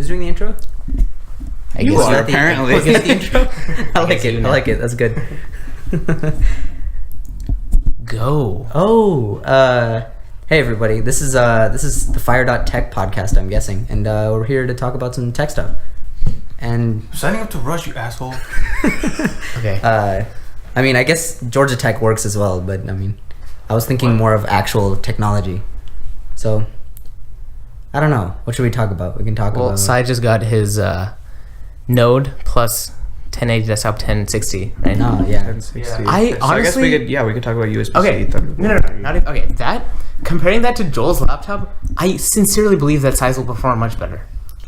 Who's doing the intro? I guess you're apparently. Was that the intro? I like it. I like it. That's good. Go. Oh, hey everybody. This is the Fire.tech podcast, I'm guessing, and we're here to talk about some tech stuff. And signing up to Rush, you asshole. Okay. I mean, I guess Georgia Tech works as well, but I mean, I was thinking more of actual technology. So, I don't know. What should we talk about? We can talk about. Well, Sai just got his Node plus 1080 desktop 1060, right? No, yeah. 1060. I honestly, guess we could talk about USB-C. okay. No. Not even, okay. That comparing that to Joel's laptop, I sincerely believe that Sai's will perform much better.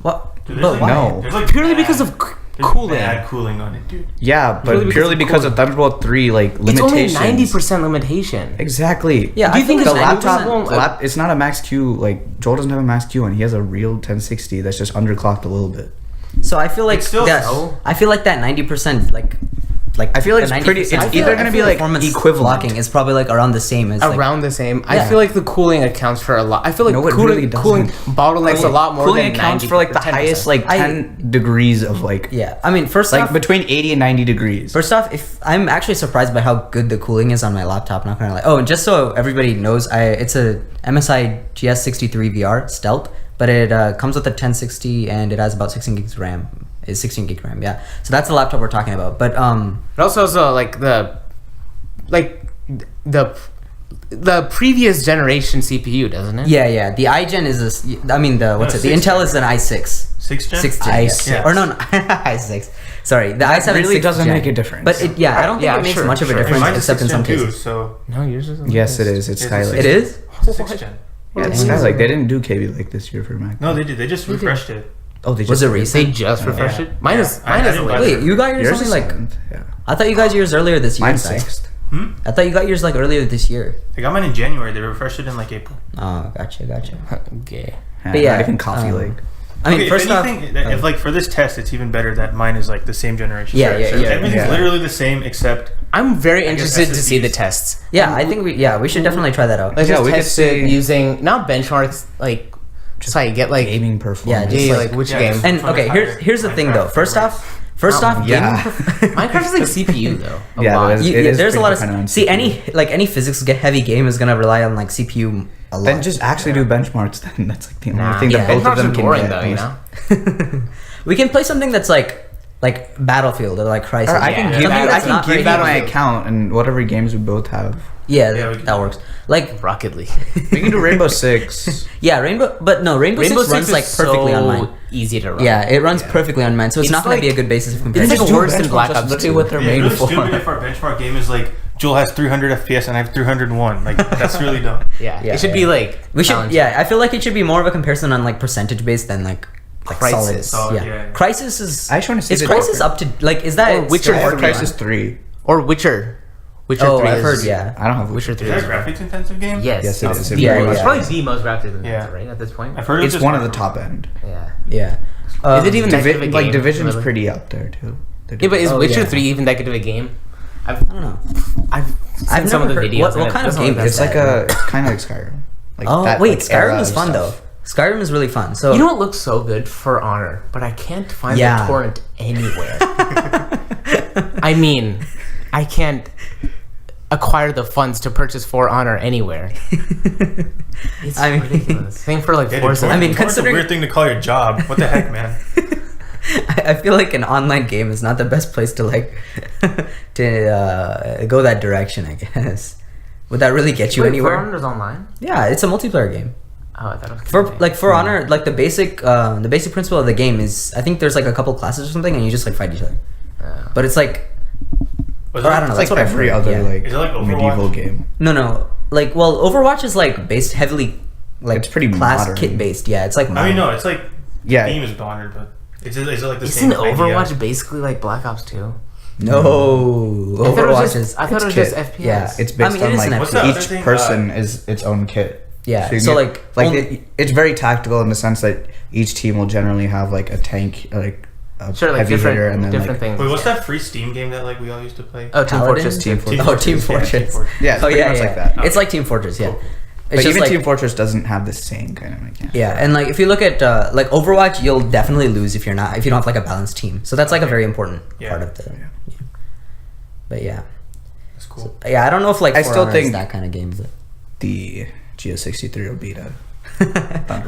What? Dude, But why? no. There's like Purely mad- because of there's cooling. Mad cooling on it, dude. Yeah, but purely because of Thunderbolt 3, like, It's only limitations. 90% limitation. Exactly. Yeah, Do you I think feel The like 90% laptop, it's not a max Q. Like, Joel doesn't have a max Q, and he has a real 1060 that's just underclocked a little bit. So I feel like It's still that. slow. I feel like that 90%, like I feel like the it's pretty. 90%, It's either gonna be like performance equivalent. blocking is probably like around the same as Around the same. Yeah. I feel like the cooling accounts for a lot. I feel like No, it cooling, really doesn't. cooling bottlenecks a lot more Cooling than accounts 90, for like the 10%. highest like 10 degrees of like Yeah, I mean, first like off, between 80 and 90 degrees. First off, if I'm actually surprised by how good the cooling is on my laptop, not gonna lie. Oh, and just so everybody knows, it's a MSI GS63 VR Stealth, but it comes with a 1060 and it has about 16 gigs RAM. It's 16 gig RAM, yeah. So that's the laptop we're talking about. But It also has the previous generation CPU, doesn't it? yeah, the iGen is the Intel is an i6. 6th gen? 6th gen. i6. Yeah. Or no, i6. Sorry, the i7 really 6th doesn't gen. make a difference. But I don't think Yeah, it makes sure, much of a sure. difference Mine's a except in 6th some gen too, cases. so No, yours isn't. Yes, it is. It's It's Skylake. It is? it's 6th gen. Yeah, it's Skylake. They didn't do Kaby Lake this year for Mac. No, they did. They just refreshed it. Oh, they just Was it They recent? just refreshed Yeah. it. Mine is I didn't buy late. Wait, you got yours Yours only is like... 7th. Yeah. I thought you guys yours earlier this year. Mine's Si. 6th. I thought you got yours like earlier this year. I got mine in January. They refreshed it in like April. Oh, gotcha. Okay. But yeah, Not even Coffee Lake. I mean, Okay, first if off, anything, if like for this test, it's even better that mine is like the same generation. Yeah, So yeah. Everything's literally the same except I'm very guess interested to see the SSDs. tests. I think we should definitely try that out. Let's Yeah, just we could test it say- using not benchmarks, like just like get like Gaming performance. just yeah, like- like which yeah, game. just- And From the okay, higher here's the thing though. First off, yeah. Minecraft is like CPU though. A Yeah, lot. it is. there's a lot of dependent on see CPU. any physics heavy game is gonna rely on like CPU a lot. Then just actually do benchmarks. Then that's like the only Nah. thing Yeah, that both of benchmarks them are can boring get. though, you know. We can play something that's like Battlefield or like Crysis. Or I can Yeah, give you. yeah, I that's can not give you very my Battlefield. account and whatever games we both have. Yeah, Yeah, we that can- works. Like Rocket League. We can do Rainbow Six. yeah, Rainbow Six runs like perfectly on mine. Easy to run. Yeah, it runs perfectly on mine, so it's It's not gonna like- be a good basis of It's comparison. like do worse than benchmarks, Black that's Ops literally 2. what they're it's made really for. stupid if our benchmark game is like Joel has 300 FPS and I have 301. Like that's really dumb. Yeah, Yeah, it should yeah. be like We should, challenging. yeah. I feel like it should be more of a comparison on like percentage based than like Crysis. solid. Solid, Yeah. yeah. Crysis is. I just wanna see Is the Crysis difference. up to like? Is that Or Witcher still I have working on? Crysis 3. Or Witcher. Witcher Oh, 3 I've is, heard. Yeah. I don't have Witcher Is 3 that is a graphics intensive game? Yes, Yes, it it's is. the Yeah, most- yeah. It's probably the most graphics intensive, Yeah. right? At this point. I've heard It's just one of the graphics. top end. Yeah. Yeah. Is it even that good of a game? Division's really? pretty up there too. Yeah, but is Oh, Witcher yeah. 3 even that good of a game? I don't know. I've seen some of the never heard- videos. what and it kind of doesn't game look is that It's bad. like it's kind of like Skyrim. Like Oh that, wait, like, Skyrim era is of fun though. stuff. Skyrim is really fun. So You know what looks so good? For Honor, but I can't find Yeah. the torrent anywhere. I mean, I can't acquire the funds to purchase For Honor anywhere. It's I mean- ridiculous. Same for like Yeah, Forza. dude, I mean, Torrent's considering- a weird thing to call your job. What the heck, man? I feel like an online game is not the best place to like to go that direction. I guess. Would that really get you Wait, anywhere? For Honor's online? Yeah, it's a multiplayer game. Oh, I thought it was For Honor, like the basic principle of the game is I think there's like a couple classes or something, and you just like fight each other. But it's like Was or I don't know. It's That's like what I've every heard, other yeah. like Is it like Overwatch? medieval game. No. Like Overwatch is like based heavily like It's pretty class modern. kit based. Yeah, it's like I mean, no, it's like Yeah. theme is honored, but is it like the same Isn't idea? Overwatch basically like Black Ops 2? No, Overwatch is I thought it was kit. just FPS. yeah. It's based I mean, it on is an like What's that other each thing? person is its own kit. Yeah, you so, get- like, it's very tactical in the sense that each team will generally have like a tank, like a Sure, like heavy different, hitter, and then different like, things. Wait, what's yeah. that free Steam game that like we all used to play? Oh, Team Paladin? Fortress. Team Fortress. Oh, Team Yeah, Fortress. Team Fortress. yeah, it's Oh pretty yeah, much yeah. like that. It's like Team Fortress. Yeah. Cool. But just even like Team Fortress doesn't have the same kind of mechanic. yeah, and like if you look at like Overwatch, you'll definitely lose if you don't have like a balanced team. So that's like a very important part of the. Yeah. But yeah, That's cool. so, yeah, I don't know if like I For still Honor think is that kind of game, but The GS63 will beat a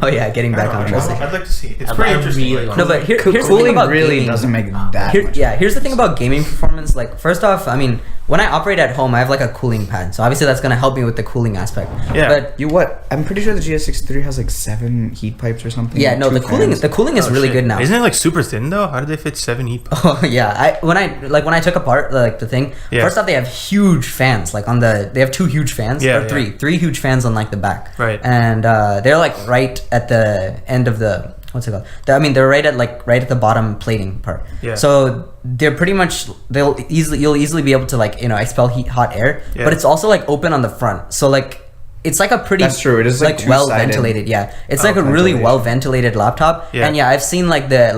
oh yeah, getting back on I'd track. like to see it. It's I pretty really interesting. want No, but here's the thing cooling about really gaming. doesn't make that much. Here's the thing about gaming performance. Like, first off, I mean, when I operate at home, I have like a cooling pad, so obviously that's gonna help me with the cooling aspect. Yeah. But You what? I'm pretty sure the GS63 has like 7 heat pipes or something. yeah, no, two the cooling is Oh, really shit. good now. Isn't it like super thin though? How did they fit 7 heat pumps? Oh yeah, when I took apart like the thing, Yeah. first off they have huge fans like they have 2 huge fans Yeah, or three huge fans on like the back. Right. And they're like right at the end of the what's it called? They're right at the bottom plating part. Yeah. So they're pretty much you'll easily be able to like expel hot air, Yeah. but it's also like open on the front. So like it's like a pretty That's true. It is like well two-sided. ventilated. Yeah, it's like a really ventilation. well ventilated laptop. Yeah. And yeah, I've seen like the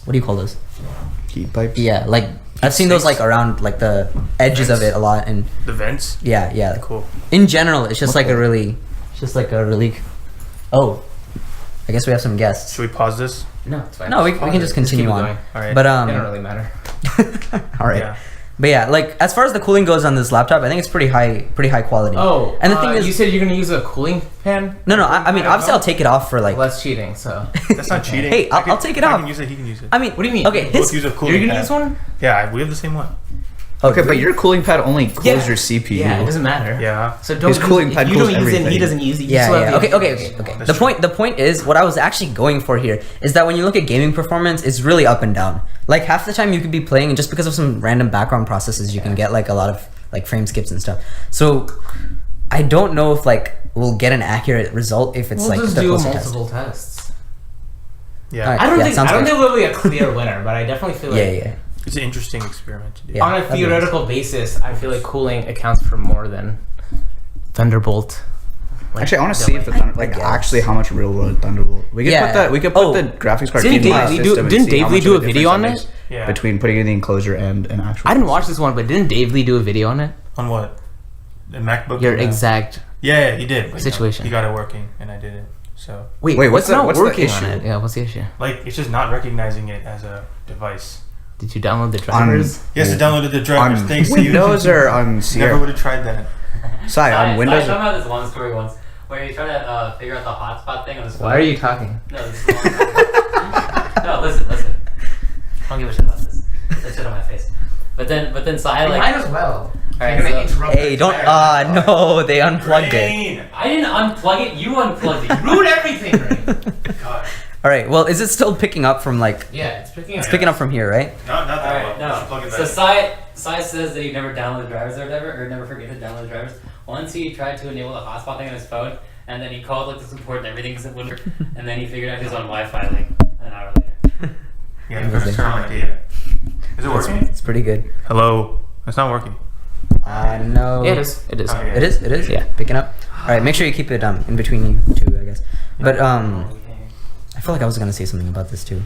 what do you call those? Heat pipes. Yeah, like I've seen those sinks. like around like the edges of it a lot, and The vents? yeah. Cool. In general, it's just What like a really, Oh, I guess we have some guests. Should we pause this? No, it's fine. No, we can just continue keep it on. going. All right. But It don't really matter. all right. Yeah. But yeah, like as far as the cooling goes on this laptop, I think it's pretty high quality. Oh, and the thing is, you said you're gonna use a cooling fan? no, I mean obviously I'll take it off for like. Well, that's cheating. So That's not cheating. Hey, I I'll take it I off. can use it. He can use it. I mean, What do you mean? Okay, Both use a cooling you're gonna pad. use one? Yeah, we have the same one. Okay, but your cooling pad only cools your CPU. Yeah, it doesn't matter. Yeah. So don't His cooling use, pad if you cools don't use it and he everything. doesn't use it. you Yeah, still have yeah. the Okay. advantage. That's The point is, what I was actually going for here is that when you look at gaming performance, it's really up and down. Like half the time you could be playing, and just because of some random background processes, you can get like a lot of like frame skips and stuff. So I don't know if like we'll get an accurate result if it's We'll like just the do closer test. multiple tests. Yeah. Alright. I don't Yeah, think sounds good. there'll be a clear winner, but I definitely feel like Yeah. It's an interesting experiment to do. Yeah. on a that'd be theoretical basis, I feel like cooling accounts for more than Thunderbolt. Like, Actually, I want to the see if the way- Thunder, like guess. actually how much real world Thunderbolt. We could put the graphics card Didn't in my Dave Lee system and didn't see Dave how Lee much do of a video difference on that it? makes Yeah. between putting it in the enclosure and an actual. I didn't watch this one, but didn't Dave Lee do a video on it? On what? The MacBook? Your and the- exact Yeah, he did. Like, situation. He got it working, and I did it. So, wait. Wait, what's what's the- not what's the working on issue? it? Yeah, what's the issue? like, it's just not recognizing it as a device. Did you download the drivers? Yes, I downloaded the drivers. on Thanks Windows to you. or on Never Sierra? would have tried that. Sorry, on Windows. I talked about this one story once where you try to figure out the hotspot thing on his phone. Why are you talking? No, this is a long time. No, listen. I don't give a shit about this. That shit on my face. But then, so I like. Might as well. Alright, You're gonna so- interrupt. Hey, don't. No, they unplugged it. Rain! I didn't unplug it. You unplugged it. Ruin everything, Ray. God. All right. Well, is it still picking up from like? Yeah, it's picking up. It's picking up from here, right? Not that Alright, well. You should plug no. it So back. Sai says that you never download the drivers or whatever, or never forget to download the drivers. Once he tried to enable the hotspot thing on his phone, and then he called like the support and everything because it wouldn't work, and then he figured out he was on Wi-Fi like an hour later. Yeah, I'm gonna turn on my data. Is it working? It's pretty good. Hello. It's not working. No. Yeah, it is. It is. Okay. It is. It is. Yeah. Picking up. All right. Make sure you keep it in between you two, I guess. But I feel like I was gonna say something about this too.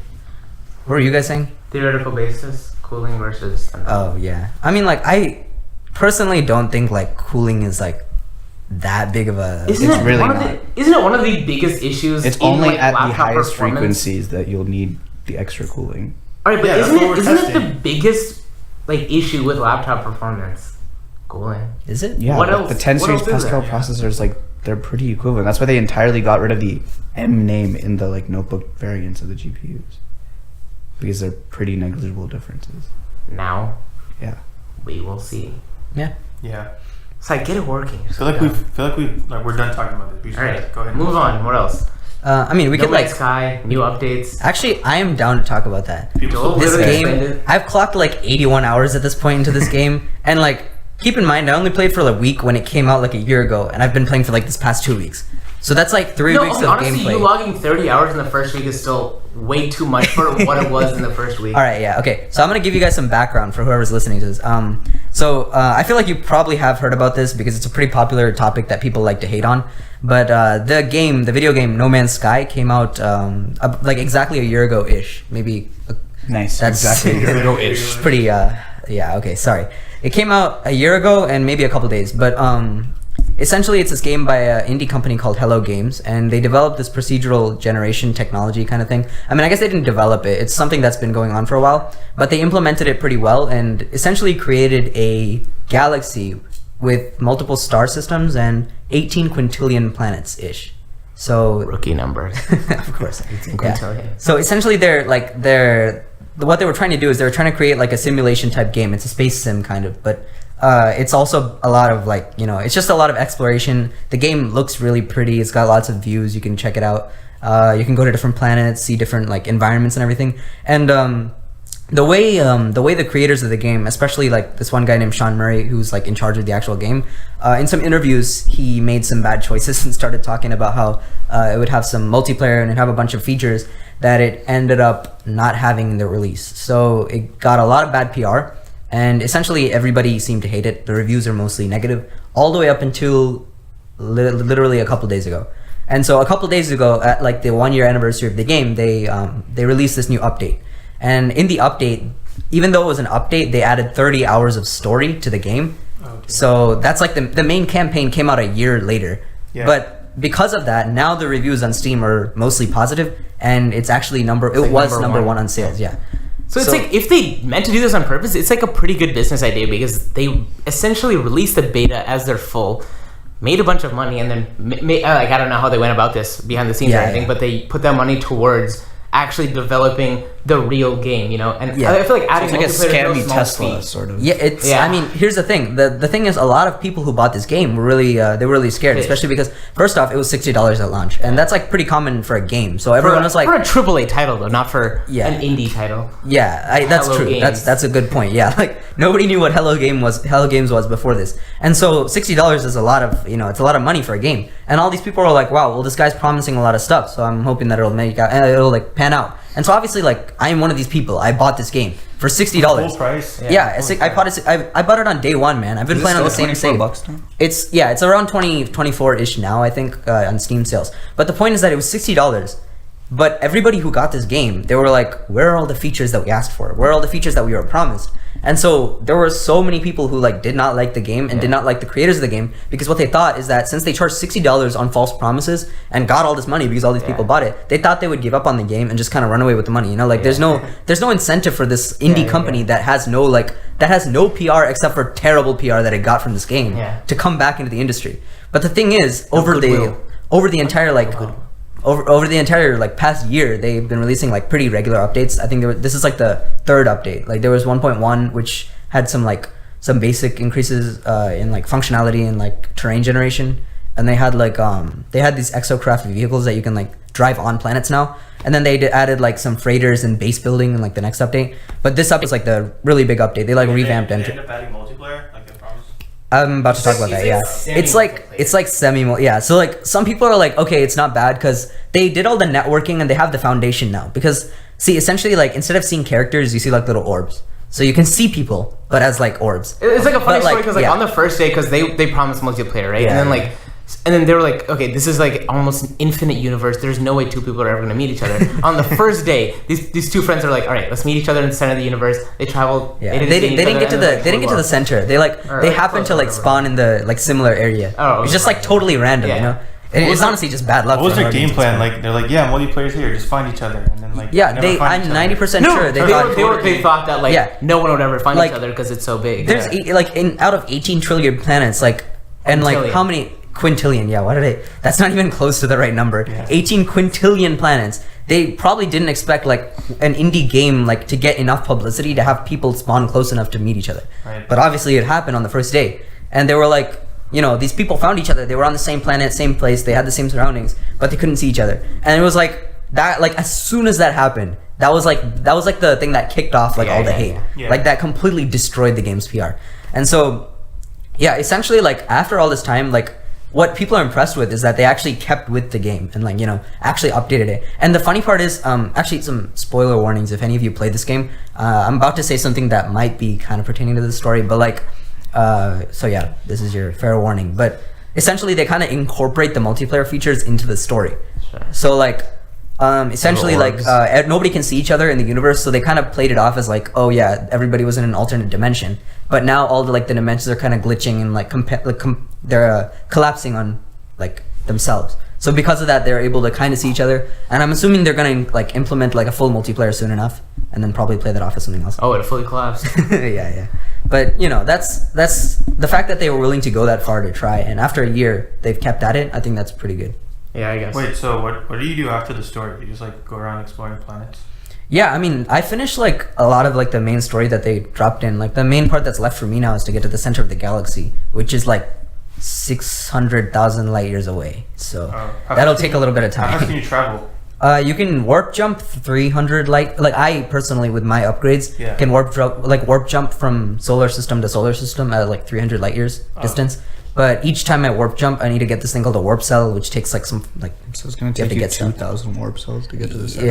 What were you guys saying? Theoretical basis, cooling versus. Oh yeah. I mean, like I personally don't think like cooling is like that big of a. Isn't It's it really one of not. the? Isn't it one of the biggest issues? It's in, only like, at the laptop highest performance? frequencies that you'll need the extra cooling. All right, but Yeah, that's isn't what we're it the testing. biggest like issue with laptop performance? Cooling. Is it? Yeah, What but else? the 10 What series else is Pascal there? processors, like they're pretty equivalent. That's why they entirely got rid of the M name in the like notebook variants of the GPUs, because they're pretty negligible differences. Now Yeah. we will see. Yeah. Yeah. So I get it working. I feel like we're done talking about this. We should All right, go ahead. And move on. What else? I mean, we No could Man's like. Sky, new updates. Actually, I am down to talk about that. People Joel, still This Literally game, explained it. I've clocked like 81 hours at this point into this game, and like, keep in mind, I only played for a week when it came out like a year ago, and I've been playing for like this past 2 weeks. So that's like 3 No, weeks of honestly, gameplay. you logging 30 hours in the first week is still way too much for what it was in the first week. All right, yeah, okay. So I'm gonna give you guys some background for whoever's listening to this. I feel like you probably have heard about this because it's a pretty popular topic that people like to hate on. But the video game No Man's Sky came out like exactly a year ago ish, maybe. Nice. That's exactly a year ago ish. It's pretty. Yeah. Okay. Sorry. It came out a year ago and maybe a couple days, but essentially it's this game by an indie company called Hello Games, and they developed this procedural generation technology kind of thing. I mean, I guess they didn't develop it. It's something that's been going on for a while, but they implemented it pretty well and essentially created a galaxy with multiple star systems and 18 quintillion planets ish. So Rookie numbers. of course. 18 Yeah. quintillion. So essentially what they were trying to do is they were trying to create like a simulation type game. It's a space sim kind of, but it's also a lot of like, you know, it's just a lot of exploration. The game looks really pretty. It's got lots of views. You can check it out. You can go to different planets, see different like environments and everything. And the way the creators of the game, especially like this one guy named Sean Murray, who's like in charge of the actual game, in some interviews he made some bad choices and started talking about how it would have some multiplayer and it'd have a bunch of features that it ended up not having in the release. So it got a lot of bad PR, and essentially everybody seemed to hate it. The reviews are mostly negative, all the way up until literally a couple days ago. And so a couple days ago, at like the 1 year anniversary of the game, they released this new update. And in the update, even though it was an update, they added 30 hours of story to the game. So that's like the main campaign came out a year later. Yeah. But because of that, now the reviews on Steam are mostly positive, and it's actually number one on sales. Yeah. So it's like if they meant to do this on purpose, it's like a pretty good business idea because they essentially released the beta as their full, made a bunch of money, and then like I don't know how they went about this behind the scenes or anything, but they put that money towards actually developing the real game, you know. And I feel like adding It's like a multiplayer is no scammy small Tesla feat. sort of. Yeah, it's. Yeah. I mean, here's the thing. The thing is, a lot of people who bought this game were really they were really scared, Pissed. especially because first off, it was $60 at launch, and that's like pretty common for a game. So everyone was like, for a AAA title though, not for Yeah. an indie title. yeah, that's Hello true. Games. That's a good point. Yeah, like nobody knew what Hello Games was before this, and so $60 is a lot of it's a lot of money for a game. And all these people are like, wow, well this guy's promising a lot of stuff, so I'm hoping that it'll like pan out. And so obviously, like, I am one of these people. I bought this game for $60. Full price. Yeah, I bought it on day one, man. I've been playing on the same save. $24 now? It's around 24-ish now, I think, on Steam sales. But the point is that it was $60. But everybody who got this game, they were like, where are all the features that we asked for? Where are all the features that we were promised? And so there were so many people who like did not like the game and did not like the creators of the game, because what they thought is that since they charged $60 on false promises and got all this money because all these people bought it, they thought they would give up on the game and just kind of run away with the money. You know, like there's no incentive for this indie company that has no PR except for terrible PR that it got from this game to come back into the industry. But the thing is, over the entire like past year, they've been releasing like pretty regular updates. I think this is like the third update. Like there was 1.1 which had some basic increases in like functionality and like terrain generation, and they had these exocraft vehicles that you can like drive on planets now. And then they added like some freighters and base building in like the next update. But this update is like the really big update. They like revamped They entry. end up adding multiplayer, like they promised. I'm about to talk about that. Yeah, it's like semi. Yeah, so like some people are like, okay, it's not bad because they did all the networking and they have the foundation now. Because see, essentially, like instead of seeing characters, you see like little orbs. So you can see people, but as like orbs. It's like a funny But, like, story because like yeah. on the first day, because they promised multiplayer, right? Yeah. And then they were like, okay, this is like almost an infinite universe. There's no way two people are ever going to meet each other. On the first day, these two friends are like, all right, let's meet each other in the center of the universe. They traveled. Yeah, they didn't get to the center. They happened to like spawn in the like similar area. Oh, It's just like totally random, you know. And it's honestly just bad luck. What was for their Hello game Games. plan? Like they're like, yeah, multiplayer's here, just find each other, and then like Yeah, never find I'm each other. 90% sure they thought they thought that like no one would ever find Like, each other because it's so big. there's out of 18 trillion planets, like, and like Quintillion. how many quintillion? Yeah, that's not even close to the right number. 18 quintillion planets. They probably didn't expect like an indie game like to get enough publicity to have people spawn close enough to meet each other. Right. But obviously it happened on the first day, and they were like, these people found each other. They were on the same planet, same place. They had the same surroundings, but they couldn't see each other. And it was like that. Like as soon as that happened, that was like the thing that kicked off like all the hate. Yeah. Like that completely destroyed the game's PR. And so, yeah, essentially like after all this time, like what people are impressed with is that they actually kept with the game and like actually updated it. And the funny part is, actually some spoiler warnings if any of you played this game. I'm about to say something that might be kind of pertaining to the story, but like. So yeah, this is your fair warning. But essentially, they kind of incorporate the multiplayer features into the story. Sure. So like, Essentially, like orbs. nobody can see each other in the universe, so they kind of played it off as like, oh yeah, everybody was in an alternate dimension. But now all the dimensions are kind of glitching and they're collapsing on like themselves. So because of that, they're able to kind of see each other. And I'm assuming they're gonna like implement like a full multiplayer soon enough, and then probably play that off as something else. Oh, it fully collapsed. Yeah. But that's the fact that they were willing to go that far to try, and after a year they've kept at it. I think that's pretty good. Yeah, I guess. Wait, so what do you do after the story? You just like go around exploring planets? Yeah, I mean, I finished like a lot of like the main story that they dropped in. Like the main part that's left for me now is to get to the center of the galaxy, which is like 600,000 light years away. So that'll take a little bit of How fast can time. you travel? You can warp jump 300 light. Like I personally, with my upgrades, Yeah. can warp jump from solar system to solar system at like 300 light years distance. But each time I warp jump, I need to get this thing called a warp cell, which takes like some like. So it's gonna You have take to you get stuff. 2,000 warp cells to get to the center.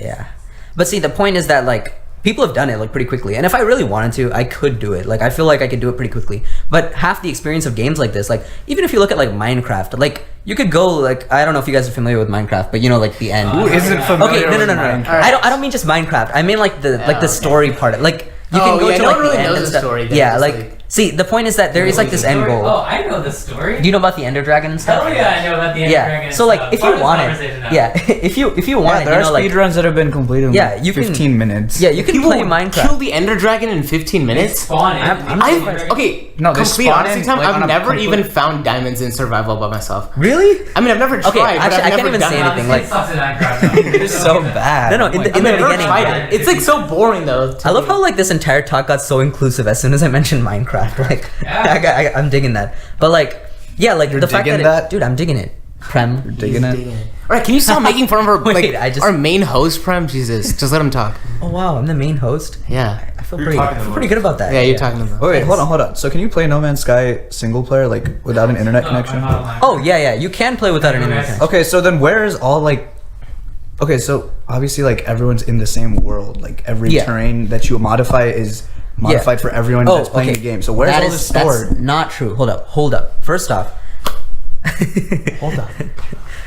Yeah. But see, the point is that like people have done it like pretty quickly, and if I really wanted to, I could do it. Like I feel like I could do it pretty quickly. But half the experience of games like this, like even if you look at like Minecraft, like you could go like I don't know if you guys are familiar with Minecraft, but you know like the end. Who isn't familiar Okay, no. with Minecraft? I don't mean just Minecraft. I mean like the story part. Like you can go to no like one really the end knows and the stuff. story. Yeah, Just, like see, the point is that there is like this end goal. Oh, I know the story. Do you know about the Ender Dragon and stuff? Hell yeah, I know about the Ender Dragon. Yeah. and So like stuff. if Part you of this want it, conversation now. yeah, if you want Yeah, it, there you are know like speedruns that have been completed in Yeah, like you can- 15 minutes. yeah, you can People play Minecraft. kill the Ender Dragon in 15 minutes. Spawn in. Okay, No, they complete spawn honesty in, time. like, on I've a never complete- even found diamonds in survival by myself. Really? I mean, I've never tried. Okay, but actually, I've I never can't even done say that. anything, like- It's so bad. No, in the I've never beginning. tried it. It's like so boring though. I love how like this entire talk got so inclusive as soon as I mentioned Minecraft. Like, Yeah. I'm digging that. But like, yeah, like You're the fact digging that, that? dude, I'm digging it. Prem. Digging it. All right, can you stop making fun of our Wait, our main host, Prem? Jesus, just let him talk. Oh wow, I'm the main host. Yeah, I feel You're pretty, talking the most. good about that. yeah, you're talking about. Wait, hold on. So can you play No Man's Sky single player like without an internet connection? Oh yeah, you can play without an internet connection. Okay, so then where is all like? Okay, so obviously like everyone's in the same world. Like every Yeah. terrain that you modify is modified for everyone that's playing the game. So where's all this stored? That's not true. Hold up. First off. Hold on.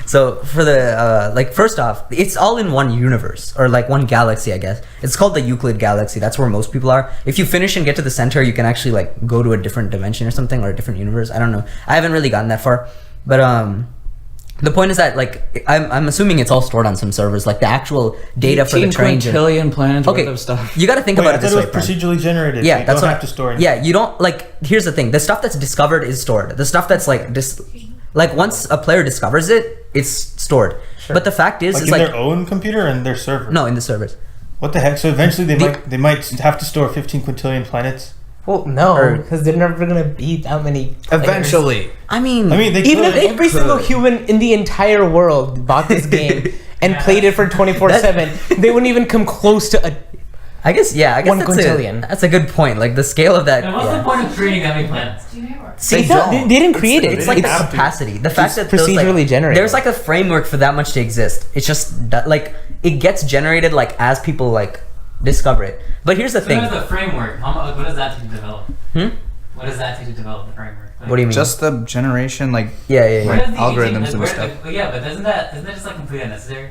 So for the first off, it's all in one universe or like one galaxy, I guess. It's called the Euclid Galaxy. That's where most people are. If you finish and get to the center, you can actually like go to a different dimension or something or a different universe. I don't know. I haven't really gotten that far, but the point is that like I'm assuming it's all stored on some servers, like the actual data for the 18 terrain. quintillion planets Okay, worth of stuff. you got to think Wait, about I it thought this it way. was Prem. procedurally generated. Yeah, so you that's don't what have to store anything. Yeah, you don't like. Here's the thing: the stuff that's discovered is stored. The stuff that's like like once a player discovers it, it's stored. But the fact is, Like is in like their own computer and their server. no, in the servers. What the heck? So eventually they might have to store 15 quintillion planets. Well, no, Or- because they're never gonna be that many. players. Eventually. I mean, I mean, they Even if could. every single human in the entire world bought this game and played it for 24/7, they wouldn't even come close to a. I guess I guess 1 that's quintillion. that's a good point. Like the scale of that. Then what's the Yeah. point of creating that many planets? See, they didn't create it. It's like the have to. capacity. The fact that procedurally generated. There's like a framework for that much to exist. It's just that, like it gets generated like as people like discover it. But here's the So thing. there's the framework. What does that take to develop? Hmm? What does that take to develop the framework? Like, What do you mean? Just the generation, like yeah. where does the algorithms 18 and where- stuff. Yeah, but isn't that just like completely unnecessary?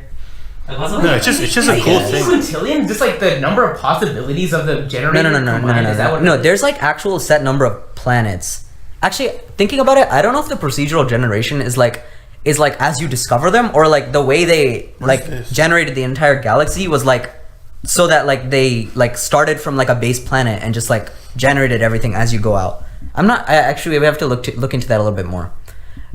Like, what's No, it's just a cool thing. Quintillion, just like the number of possibilities of the generator. No, there's like actual set number of planets. Actually, thinking about it, I don't know if the procedural generation is like as you discover them, or like the way they like this? generated the entire galaxy was like so that like they like started from like a base planet and just like generated everything as you go out. Actually we have to look into that a little bit more.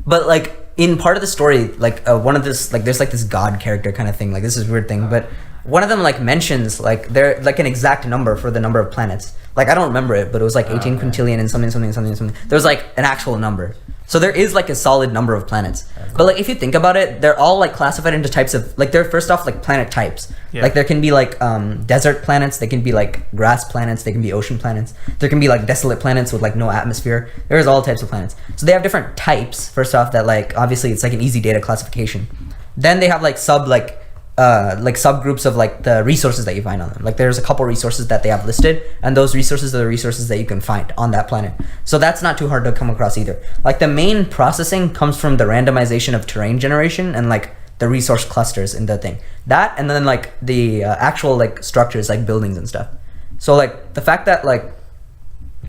But like in part of the story, like one of this like there's like this god character kind of thing. Like this is a weird thing, but one of them like mentions like they're like an exact number for the number of planets. Like I don't remember it, but it was like 18 quintillion and something. There's like an actual number. So there is like a solid number of planets. But like if you think about it, they're all like classified into types of like they're first off like planet types. Yeah. Like there can be like desert planets, they can be like grass planets, they can be ocean planets. There can be like desolate planets with like no atmosphere. There's all types of planets. So they have different types first off that like obviously it's like an easy data classification. Then they have like subgroups of like the resources that you find on them. Like there's a couple resources that they have listed, and those resources are the resources that you can find on that planet. So that's not too hard to come across either. Like the main processing comes from the randomization of terrain generation and like the resource clusters in the thing. That, and then like the actual like structures like buildings and stuff. So like the fact that like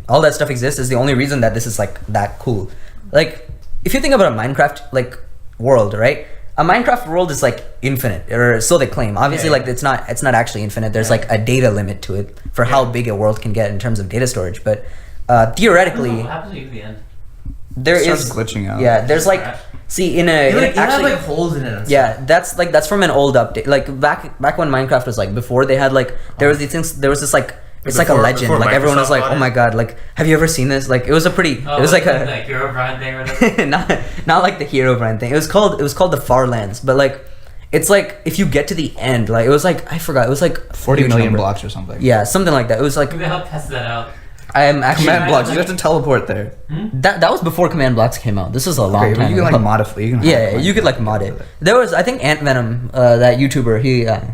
all that stuff exists is the only reason that this is like that cool. Like if you think about a Minecraft like world, right? A Minecraft world is like infinite, or so they claim. Obviously, like it's not actually infinite. There's like a data limit to it for how big a world can get in terms of data storage. But theoretically, What happens at the end? there It is starts glitching out. Yeah, there's like see in a, It, in like, a it has actually like holes in it. And yeah, that's from an old update. Like back when Minecraft was like before they had like there was these things. There was this like. It's like a legend. before Like everyone was Microsoft like, bought "Oh it? my god!" Like, have you ever seen this? Like, it was a pretty. Oh, it was like a like Hero Brian thing or whatever. not like the Hero Brand thing. It was called the Far Lands. But like, it's like if you get to the end, like it was like I forgot. It was like 40 huge million number. blocks or something. Yeah, something like that. It was like Who the hell tests that out? I am actually Command blocks. You have to teleport there. that was before Command Blocks came out. This was a long Okay, but time you can ago. like modify. You can Yeah, you could like mod it. There was I think Ant Venom, that YouTuber.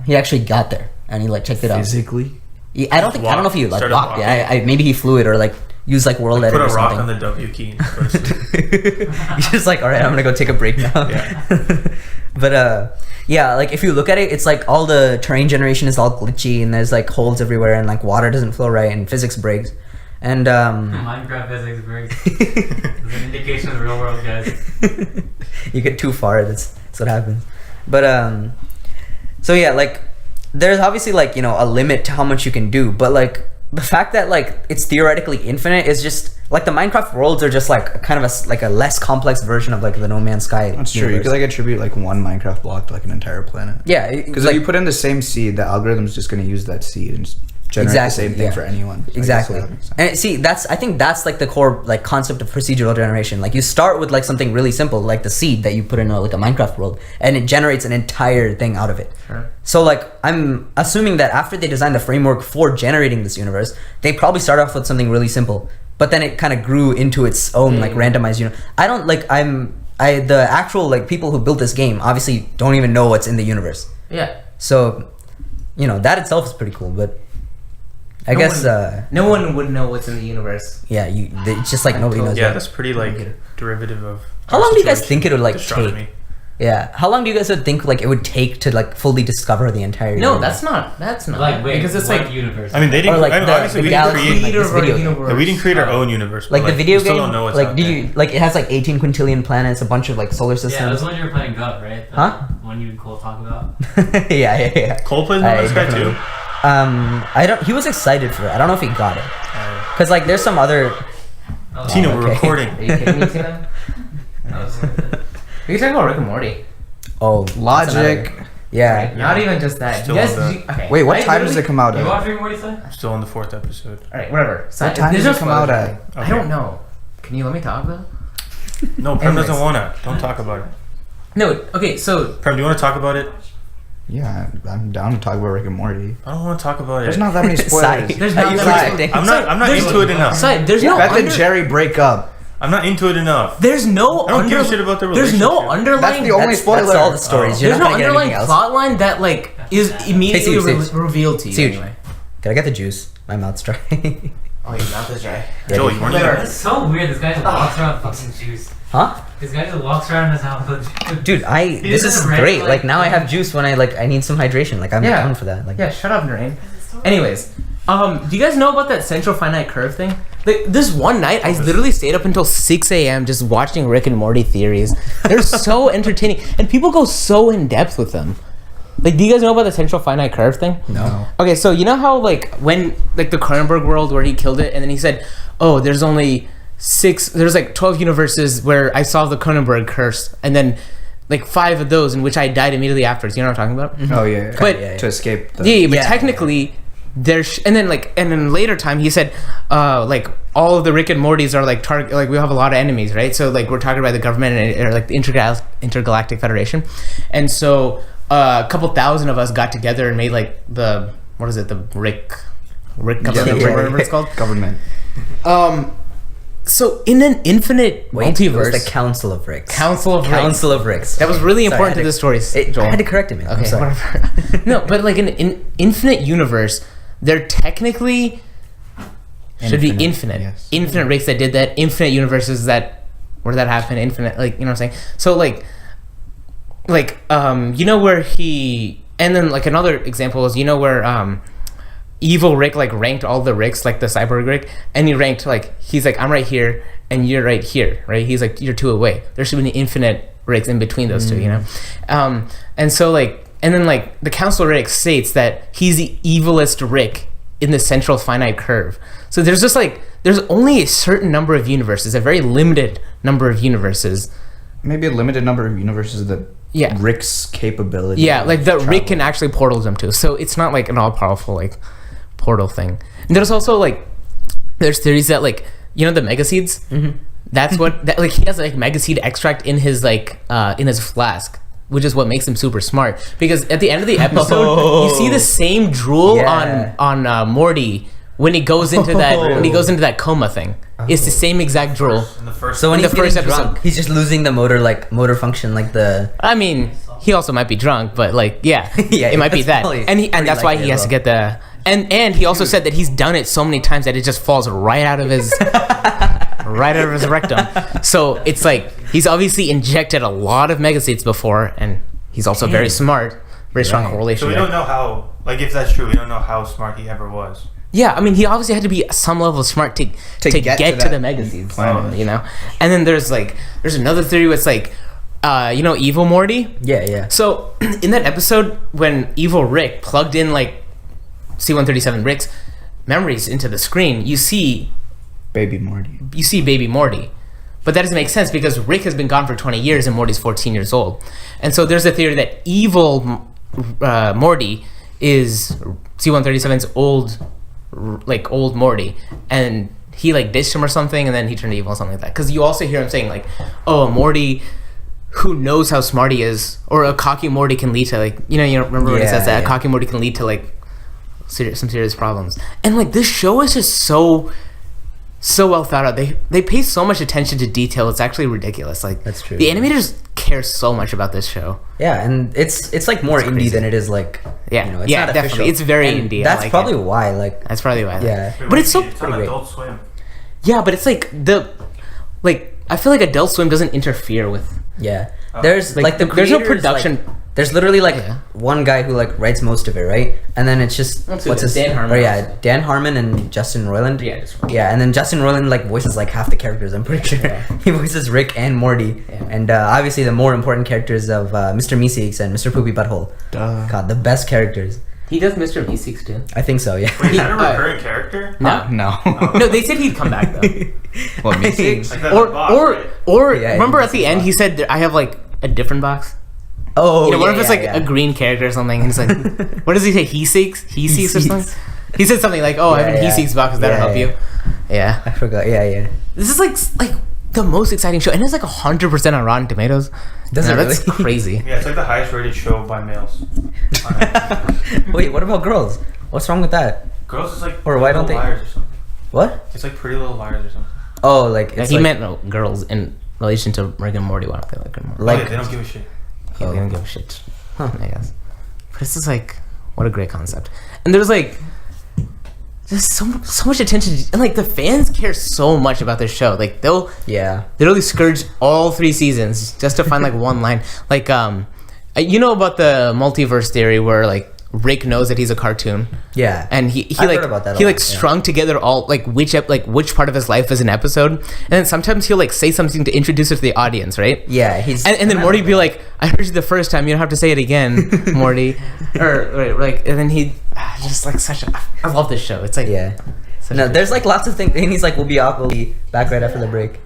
He actually got there and he like checked it out. physically. I don't know if he like Started walked. walking. I maybe he flew it or like used like world Put edit a or rock something. on the W key. And go to sleep. He's just like, all right, I'm gonna go take a break now. Yeah. But yeah, like if you look at it, it's like all the terrain generation is all glitchy and there's like holes everywhere and like water doesn't flow right and physics breaks. And Minecraft physics breaks. It's an indication of the real world, guys. you get too far, that's what happens. But so yeah, like there's obviously like, you know, a limit to how much you can do, but like the fact that like it's theoretically infinite is just like the Minecraft worlds are just like kind of a less complex version of like the No Man's Sky. That's true. You universe. could like attribute like one Minecraft block to like an entire planet. Yeah, Because like, if you put in the same seed, the algorithm's just going to use that seed and just generate the same thing yeah. for anyone. So I guess Exactly. that makes sense. And see, I think that's like the core like concept of procedural generation. Like you start with like something really simple, like the seed that you put in like a Minecraft world, and it generates an entire thing out of it. Sure. So like I'm assuming that after they designed the framework for generating this universe, they probably started off with something really simple, but then it kind of grew into its own like randomized universe. The actual like people who built this game obviously don't even know what's in the universe. Yeah. So, you know, that itself is pretty cool, but I No guess one- no one would know what's in the universe. yeah, it's just like nobody knows. Yeah, that. that's pretty like derivative of. How our long do you guys situation. think it would like Astronomy. take? Yeah, how long do you guys would think like it would take to like fully discover the entire? No, universe? that's not. Like, wait, because it's what like universe? I mean, they didn't. Or, like, I mean, the obviously, we didn't galaxy, create. like, creator this of our video game. universe. Yeah, we didn't create our own universe. but, Like the video we still game, don't know what's like out do there. you like it has like 18 quintillion planets, a bunch of like solar Yeah, systems. that was when you were playing Gov, right? Huh? One you and Cole talk about. yeah. Cole plays No I Man's Sky definitely- too. I don't. He was excited for it. I don't know if he got it, cause like there's some other. Oh, Tina, okay. we're recording. Are you kidding me, Tina? that was worth it. We can talk about Rick and Morty. Oh, that's Logic. another- Yeah. Not even just that. Still You guys, on okay. Wait, what I time does literally- it come out You at? watch Rick and Morty say? I'm still on the 4th episode. All right, whatever. What time there's does no it come out spoilers. at? I don't know. Can you let me talk though? No, Prem Anyways. doesn't wanna. Don't talk about it. No. Okay. So Prem, do you want to talk about it? Yeah, I'm down to talk about Rick and Morty. I don't want to talk about it. There's not that many spoilers. there's Are not you that acting? much. I'm not there's- into it enough. Sorry, there's no Beth and under, Jerry break up. I'm not into it enough. There's no I don't give a under- shit about the There's no relationship. underlying. That's the only That's spoiler. all the stories. You're There's not no gonna get underlying anything else. plot line that like is immediately Steve. revealed to you. Steve. Anyway. Can I get the juice? My mouth's dry. Oh, your mouth is dry. Joe, you weren't Whatever. there. It's so weird. This guy just walks around fucking juice. Huh? This guy just walks around in his house with juice. Dude, this is doesn't rant, great. like- Like now I have juice when I need some hydration. Like I'm Yeah. down for that. Like Yeah, shut up, Noreen. Anyways, do you guys know about that central finite curve thing? Like this one night, I literally stayed up until 6 a.m. just watching Rick and Morty theories. They're so entertaining, and people go so in depth with them. Like, do you guys know about the central finite curve thing? No. Okay, so you know how like when like the Cronenberg world where he killed it, and then he said, "Oh, there's only there's like 12 universes where I solved the Cronenberg curse, and then like 5 of those in which I died immediately afterwards." You know what I'm talking about? Oh yeah. But- yeah. To escape. The, Yeah, but Yeah. technically, there's and then later time he said, like all of the Rick and Mortys are like target, like we have a lot of enemies, right? So like we're talking about the government or like the intergalactic federation, and so a couple thousand of us got together and made like the Rick government, yeah. whatever it's called. government. So in an infinite Wait, it was multiverse, the Council of Ricks. Council of Ricks. Council of Ricks. That was really Sorry, important I to had the story. I had to correct him. I'm Okay, sorry. whatever. No, but like in infinite universe, there technically should be Infinite, infinite. yes. Infinite race that did that. Infinite universes that where that happened. Infinite, like you know what I'm saying. So like, you know where he, and then like another example is, you know where evil Rick like ranked all the Ricks, like the cyborg Rick, and he ranked like, he's like, I'm right here and you're right here, right? He's like, you're 2 away. There should be an infinite Ricks in between those two, you know? And so like, and then like the Council Rick states that he's the evilest Rick in the central finite curve. So there's just like, there's only a certain number of universes, a very limited number of universes. Maybe a limited number of universes that Rick's capability. Yeah, like that travel. Rick can actually portal them to. So it's not like an all-powerful like portal thing. And there's also like, there's theories that like, you know the mega seeds? That's what, that, like he has like mega seed extract in his like, in his flask, which is what makes him super smart. Because at the end of the episode, you see the same drool on Morty when he goes into that coma thing. It's the same exact drool. So when in the he's first getting drunk, episode, he's just losing the motor function, like the. I mean, he also might be drunk, but like, yeah, Yeah, it might be that's that, probably and that's why likely he as has to well. get the. And he also said that he's done it so many times that it just falls right out of his rectum. So it's like he's obviously injected a lot of mega seeds before, and he's also very smart. Very strong correlation. So we there. don't know how, like, if that's true, we don't know how smart he ever was. Yeah, I mean, he obviously had to be some level smart to get to that the mega seeds, planet. you know. And then there's another theory where it's like, you know, evil Morty. Yeah. So in that episode, when evil Rick plugged in like C-137 Rick's memories into the screen, you see Baby Morty. baby Morty. But that doesn't make sense because Rick has been gone for 20 years and Morty's 14 years old. And so there's a theory that evil Morty is C-137's old Morty, and he like ditched him or something, and then he turned evil or something like that. Because you also hear him saying like, oh, Morty who knows how smart he is, or a cocky Morty can lead to like, you remember when he says that a cocky Morty can lead to like some serious problems. And like this show is just so well thought out. They pay so much attention to detail. It's actually ridiculous. Like That's true. The animators care so much about this show. Yeah, and it's like more indie than it is like. Yeah, you know, it's yeah, not definitely. official. It's very And indie. I That's like probably it. why. Like. That's probably why. Yeah. Wait, But it's so it's on pretty Adult Swim. Yeah, but it's like I feel like Adult Swim doesn't interfere with. Yeah. There's Like, the there's no creators, production. like, there's literally like Yeah. one guy who like writes most of it, right? And then it's just What's what's his- his Dan Harmon. Oh yeah, Dan Harmon and Justin Roiland. Yeah, just- Yeah, and then Justin Roiland like voices like half the characters. I'm pretty sure Yeah. he voices Rick and Morty, Yeah. and obviously the more important characters of Mr. Meeseeks and Mr. Poopy Butthole. Duh. God, the best characters. He does Mr. V6 too. I think so. Yeah. Wait, is that a Uh, recurring character? No, No. no, they said he'd come back though. What makes it? Like that's the box, right? or Yeah, remember he at the end he said I have like a different box. Oh, You know, what yeah, if it's yeah, like yeah. a green character or something? And he's like, what does he say? He seeks or seeks. something. He said something like, "Oh, I have a Yeah, he yeah. seeks box. That'll Yeah, help yeah. you." Yeah, I forgot. Yeah. this is like the most exciting show, and it's like 100% on Rotten Tomatoes. Does it That's really? crazy. Yeah, it's like the highest rated show by males. Wait, what about Girls? What's wrong with that? Girls is like Or why Pretty don't Little they- Liars or something. What? It's like Pretty Little Liars or something. Oh, like Yeah, it's he like, meant no, girls in relation to Rick and Morty. Why don't they like Rick and Morty? Like- Oh, yeah, they don't give a shit. Yeah, they don't give a shit. I guess. But it's just like, what a great concept. And there's like, there's so much attention to, and like the fans care so much about this show. Like they'll Yeah. literally scourge all 3 seasons just to find like one line. Like you know about the multiverse theory where like Rick knows that he's a cartoon. Yeah. And he I've like heard about that a he like lot, yeah. strung together all like which part of his life is an episode, and then sometimes he'll like say something to introduce it to the audience, right? Yeah, he's And then Morty be like, "I heard you the first time. You don't have to say it again, Morty." Or like, and then he just like such a. I love this show. It's like Yeah. such No, a- there's like lots of things, and he's like, we'll be back right after the break.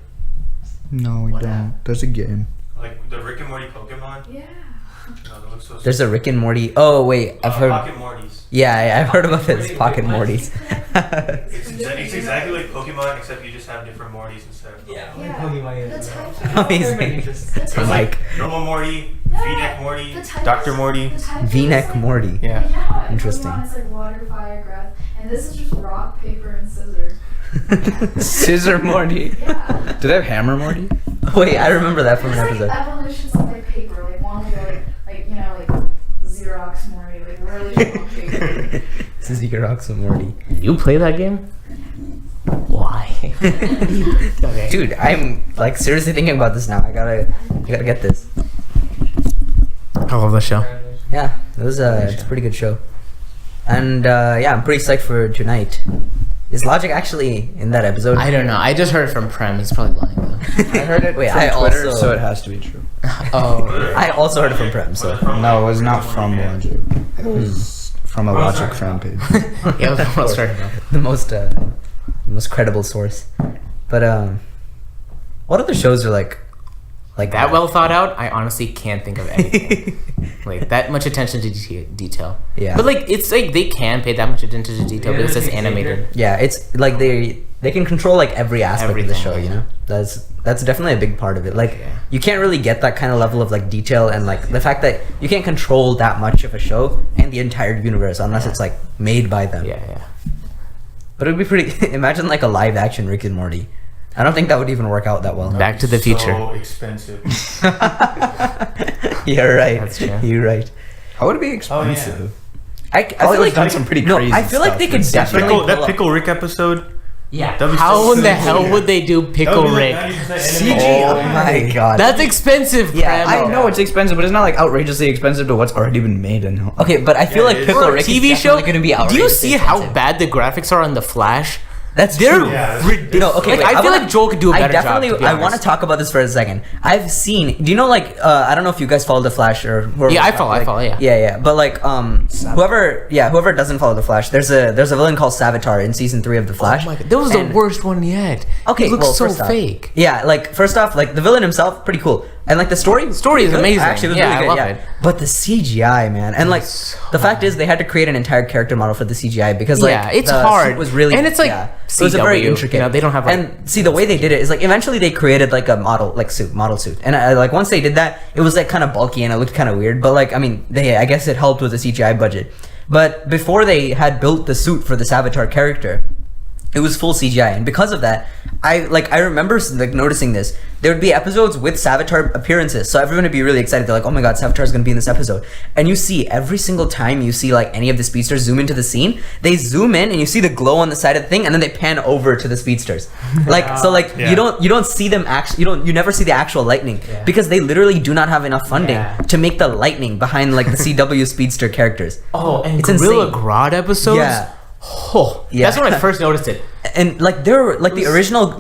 No, we don't. There's a game. Like the Rick and Morty Pokemon. Yeah. No, that looks so. There's a Rick and Morty. Oh wait, I've heard. Pocket Mortys. Yeah, I've heard about this Pocket Mortys. It's exactly like Pokemon, except you just have different Mortys instead of Pokemon. Yeah. The type Amazing. It's Like like normal Morty, V-neck Morty, Dr. Morty. V-neck Morty. Yeah. Yeah. Interesting. Pokemon is like water, fire, grass, and this is just rock, paper, and scissor. Scissor Morty. Yeah. Did I have Hammer Morty? Wait, I remember that from It's an like episode. evolutions of like paper, like one would go like you know like Xerox Morty, like really long paper. This is Xerox and Morty. You play that game? Why? Okay. Dude, I'm like seriously thinking about this now. I gotta get this. I love the show. Yeah, it was it's a pretty good show. And yeah, I'm pretty psyched for tonight. Is Logic actually in that episode? I don't know. I just heard it from Prem. He's probably lying though. I heard it Wait, from I Twitter, also- so it has to be true. Oh, I also heard it from Prem, so No, it was not from Logic. It was from a Logic fan page. yeah, that's what I was heard. the most credible source. But what other shows are like That well thought out. I honestly can't think of anything. Like that much attention to detail. Yeah. But like it's like they can pay that much attention to detail because it's animated. Yeah, it's like they can control like every aspect of the Everything. show, you know. That's definitely a big part of it. Like Yeah. you can't really get that kind of level of like detail and like the fact that you can't control that much of a show and the entire universe unless it's like made by them. Yeah. But it would be pretty. Imagine like a live action Rick and Morty. I don't think that would even work out that well. Back to the Future. So expensive. You're right. That's true. You're right. How would it be expensive? I feel Hollywood's like done some pretty no. crazy I feel like stuff they could with definitely Pickle, pull that up- Pickle Rick episode. Yeah. That'd be How so in the sick. hell would they do That Pickle would be Rick? like 90% CG. animated. Oh my god. That's expensive, Yeah, Prem. I know it's expensive, but it's not like outrageously expensive to what's already been made. And Okay, but I feel Yeah, like it is. Pickle For a Rick TV is show, going to be do you outrageously see how expensive. bad the graphics are on The Flash? That's They're true. Yeah, that's ridiculous. No, okay, Like, wait, I feel wanna- like Joel could do a better I definitely, job. To be I want to honest. talk about this for a second. I've seen. Do you know like I don't know if you guys follow the Flash or whoever, Yeah, I like, follow, yeah. yeah. But like whoever doesn't follow the Flash, there's a villain called Savitar in season 3 of the Flash. Oh my god, that was the And- worst one yet. Okay, he looks well, so first off- fake. Yeah, like first off, like the villain himself, pretty cool, and like the story is pretty good. amazing. Actually, it was Yeah, really I good. love Yeah, it. but the CGI, man, and like the fact is they had to create an entire character model for the CGI because like Yeah, it's the hard. suit was really And it's like yeah, it was a very CW, intricate. you know, they don't have, like- and see the way they did it is like eventually they created like a model suit, and like once they did that, it was like kind of bulky and it looked kind of weird. But like I mean, I guess it helped with the CGI budget. But before they had built the suit for the Savitar character, it was full CGI, and because of that, I remember like noticing this. There would be episodes with Savitar appearances, so everyone would be really excited. They're like, "Oh my god, Savitar's gonna be in this episode!" And you see every single time you see like any of the speedsters zoom into the scene, they zoom in and you see the glow on the side of the thing, and then they pan over to the speedsters. Like so, like Yeah. you don't see them you never see the actual lightning because they literally do not have enough funding to make the lightning behind like the CW speedster characters. Oh, and It's Gorilla insane. Grodd episodes. Yeah. Oh, Yeah. that's when I first noticed it. And like there were like the original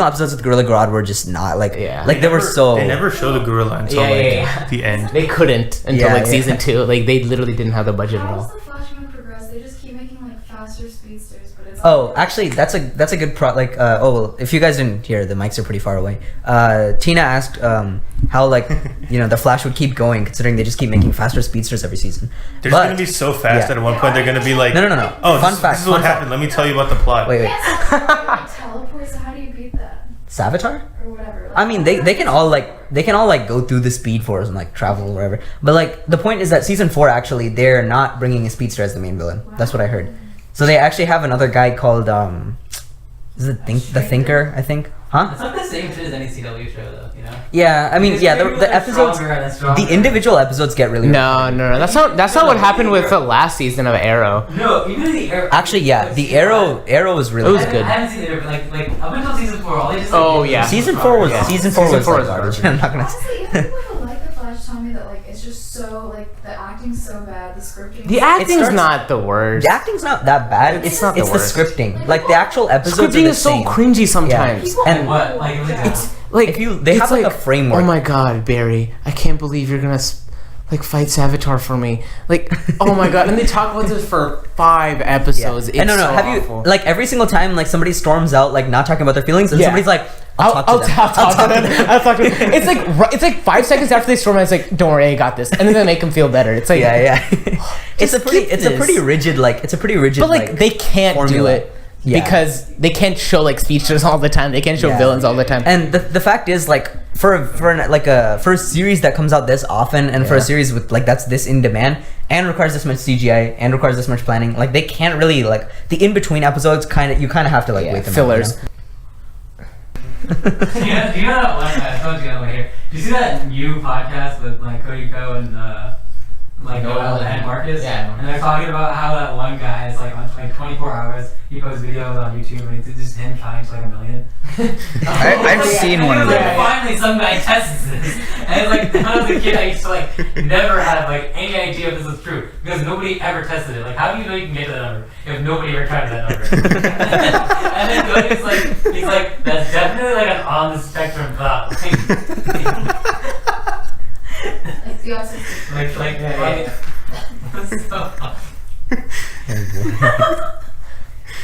episodes with Gorilla Grodd were just not like Yeah. like they were so They never show the gorilla until Yeah. the end. They couldn't until Yeah, like yeah. season 2. Like they literally didn't have the budget at How does all. the Flash gonna progress? They just keep making like faster speedsters, but it's Oh, actually, that's a good well, if you guys didn't hear, the mics are pretty far away. Tina asked how like the Flash would keep going considering they just keep making faster speedsters every season. They're But- just gonna be so fast yeah. that at one point they're gonna be like, No. Oh, Fun this, fact, this is what fun fact. happened. Let me tell you about the plot. Wait, teleport. So how do you beat that Savitar? or whatever? I mean, they can all go through the Speed Force and like travel or whatever. But like the point is that season 4 actually they're not bringing a speedster as the main villain. That's what I heard. So they actually have another guy called is it the Thinker, I think. Huh? It's not the same shit as any CW show, though. You know. Yeah, I mean, It's yeah, maybe, the like, episodes, stronger and stronger. the individual episodes get really. No. That's not what happened with the last season of Arrow. No, even the Arrow. Actually, yeah, the Arrow was really. It was good. good. I haven't seen the Arrow, but like up until season 4, all they just. Like, Oh, did yeah. Season 4 was Yeah. season 4 Season was 4 like was garbage. garbage. I'm not gonna. Honestly, even people who like the Flash tell me that like it's just so like the acting's so bad, the scripting. The acting's starts- not the worst. The acting's not that bad. It's not the It's worst. the scripting. Like the actual episodes. Scripting are the is so same. cringy sometimes. People and what? Like, It's like If you- they it's have, like, a framework. Oh my god, Barry! I can't believe you're gonna like fight Savitar for me. Like, oh my god! And they talk about this for 5 episodes. It's And no, so have awful. you like every single time like somebody storms out like not talking about their feelings and Yeah. somebody's like, I'll I'll talk to them. them. I'll talk to them. It's like 5 seconds after they storm out, it's like, don't worry, I got this, and then they make them feel better. It's like, Yeah. it's a Just pretty. get It's a this. pretty rigid. Like it's a pretty rigid. but like they can't do formula. it Yeah. because they can't show like speeches all the time. They can't show Yeah. villains all the time. And the fact is, like, for a series that comes out this often, and for a Yeah. series with like that's this in demand and requires this much CGI and requires this much planning, like they can't really like the in between episodes. You kind of have to like Yeah, wait them fillers. Out, do you know that one? I told you over here. Do you see that new podcast with like Cody Ko and like Noel and Marcus. Yeah. And they're talking about how that one guy is like on like 24 hours. He posts videos on YouTube and it's just him trying to like a million. I've seen one of like, those. finally some guy tests this. And it's like when I was a kid I used to like never had like any idea if this was true. Because nobody ever tested it. Like how do you know you can get to that number if nobody ever tried that number? And then Cody's like he's like, that's definitely like an on the spectrum thought. Like the autistic. Like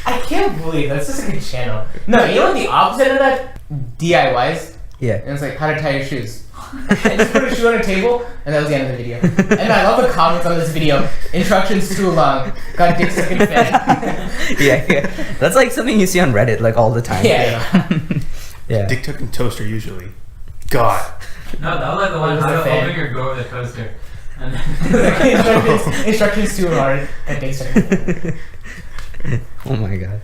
I can't believe that's just a good channel. No, you know what the opposite of that? DIYs. Yeah. And it's like how to tie your shoes. I just put a shoe on a table, and that was the end of the video. And I love the comments on this video. Instructions too long. Got dick sucking fan. Yeah. That's like something you see on Reddit like all the time. Yeah. Yeah. Dick tucking toaster usually. God. No, that was like the one was how a to fan. open your door with a toaster. And then Instructions too hard. Got dick sucking fan. Oh my god.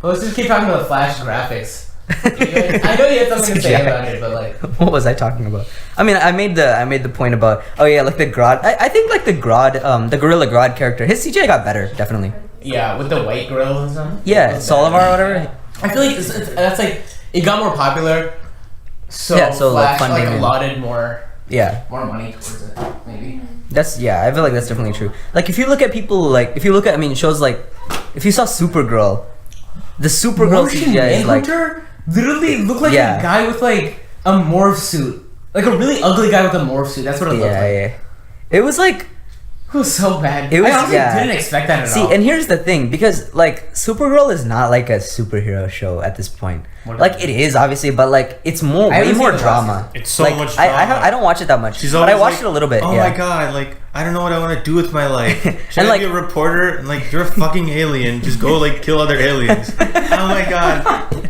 Well, let's just keep talking about Flash graphics. I know you had something to say about it, but like, What was I talking about? I mean, I made the point about like the Grodd. I think like the Grodd, the Gorilla Grodd character, his CGI got better, definitely. yeah, with the white grill and stuff. Yeah, Solivar or whatever. I feel like that's like it got more popular. So, Yeah, so, like, Flash funding and- allotted more Yeah, money towards it, maybe. I feel like that's definitely true. Like if you look at people, like if you look at, I mean, shows like, if you saw Supergirl, the Supergirl Martian CGI is like, Manhunter literally looked like Yeah. a guy with like a morph suit, like a really ugly guy with a morph suit. That's what it looked like. yeah. It was like, It was so bad. It was- I honestly yeah. didn't expect that at see, all. and here's the thing, because like Supergirl is not like a superhero show at this point. What Like is it is obviously, but like it's more, I way haven't more seen the drama. It's so like, much I drama. don't watch it that much, She's but I always watched like, it a little bit. Oh yeah. my god, like I don't know what I want to do with my life. Should And, I like- be a reporter? And, like you're a fucking alien. Just go like kill other aliens. Oh my god.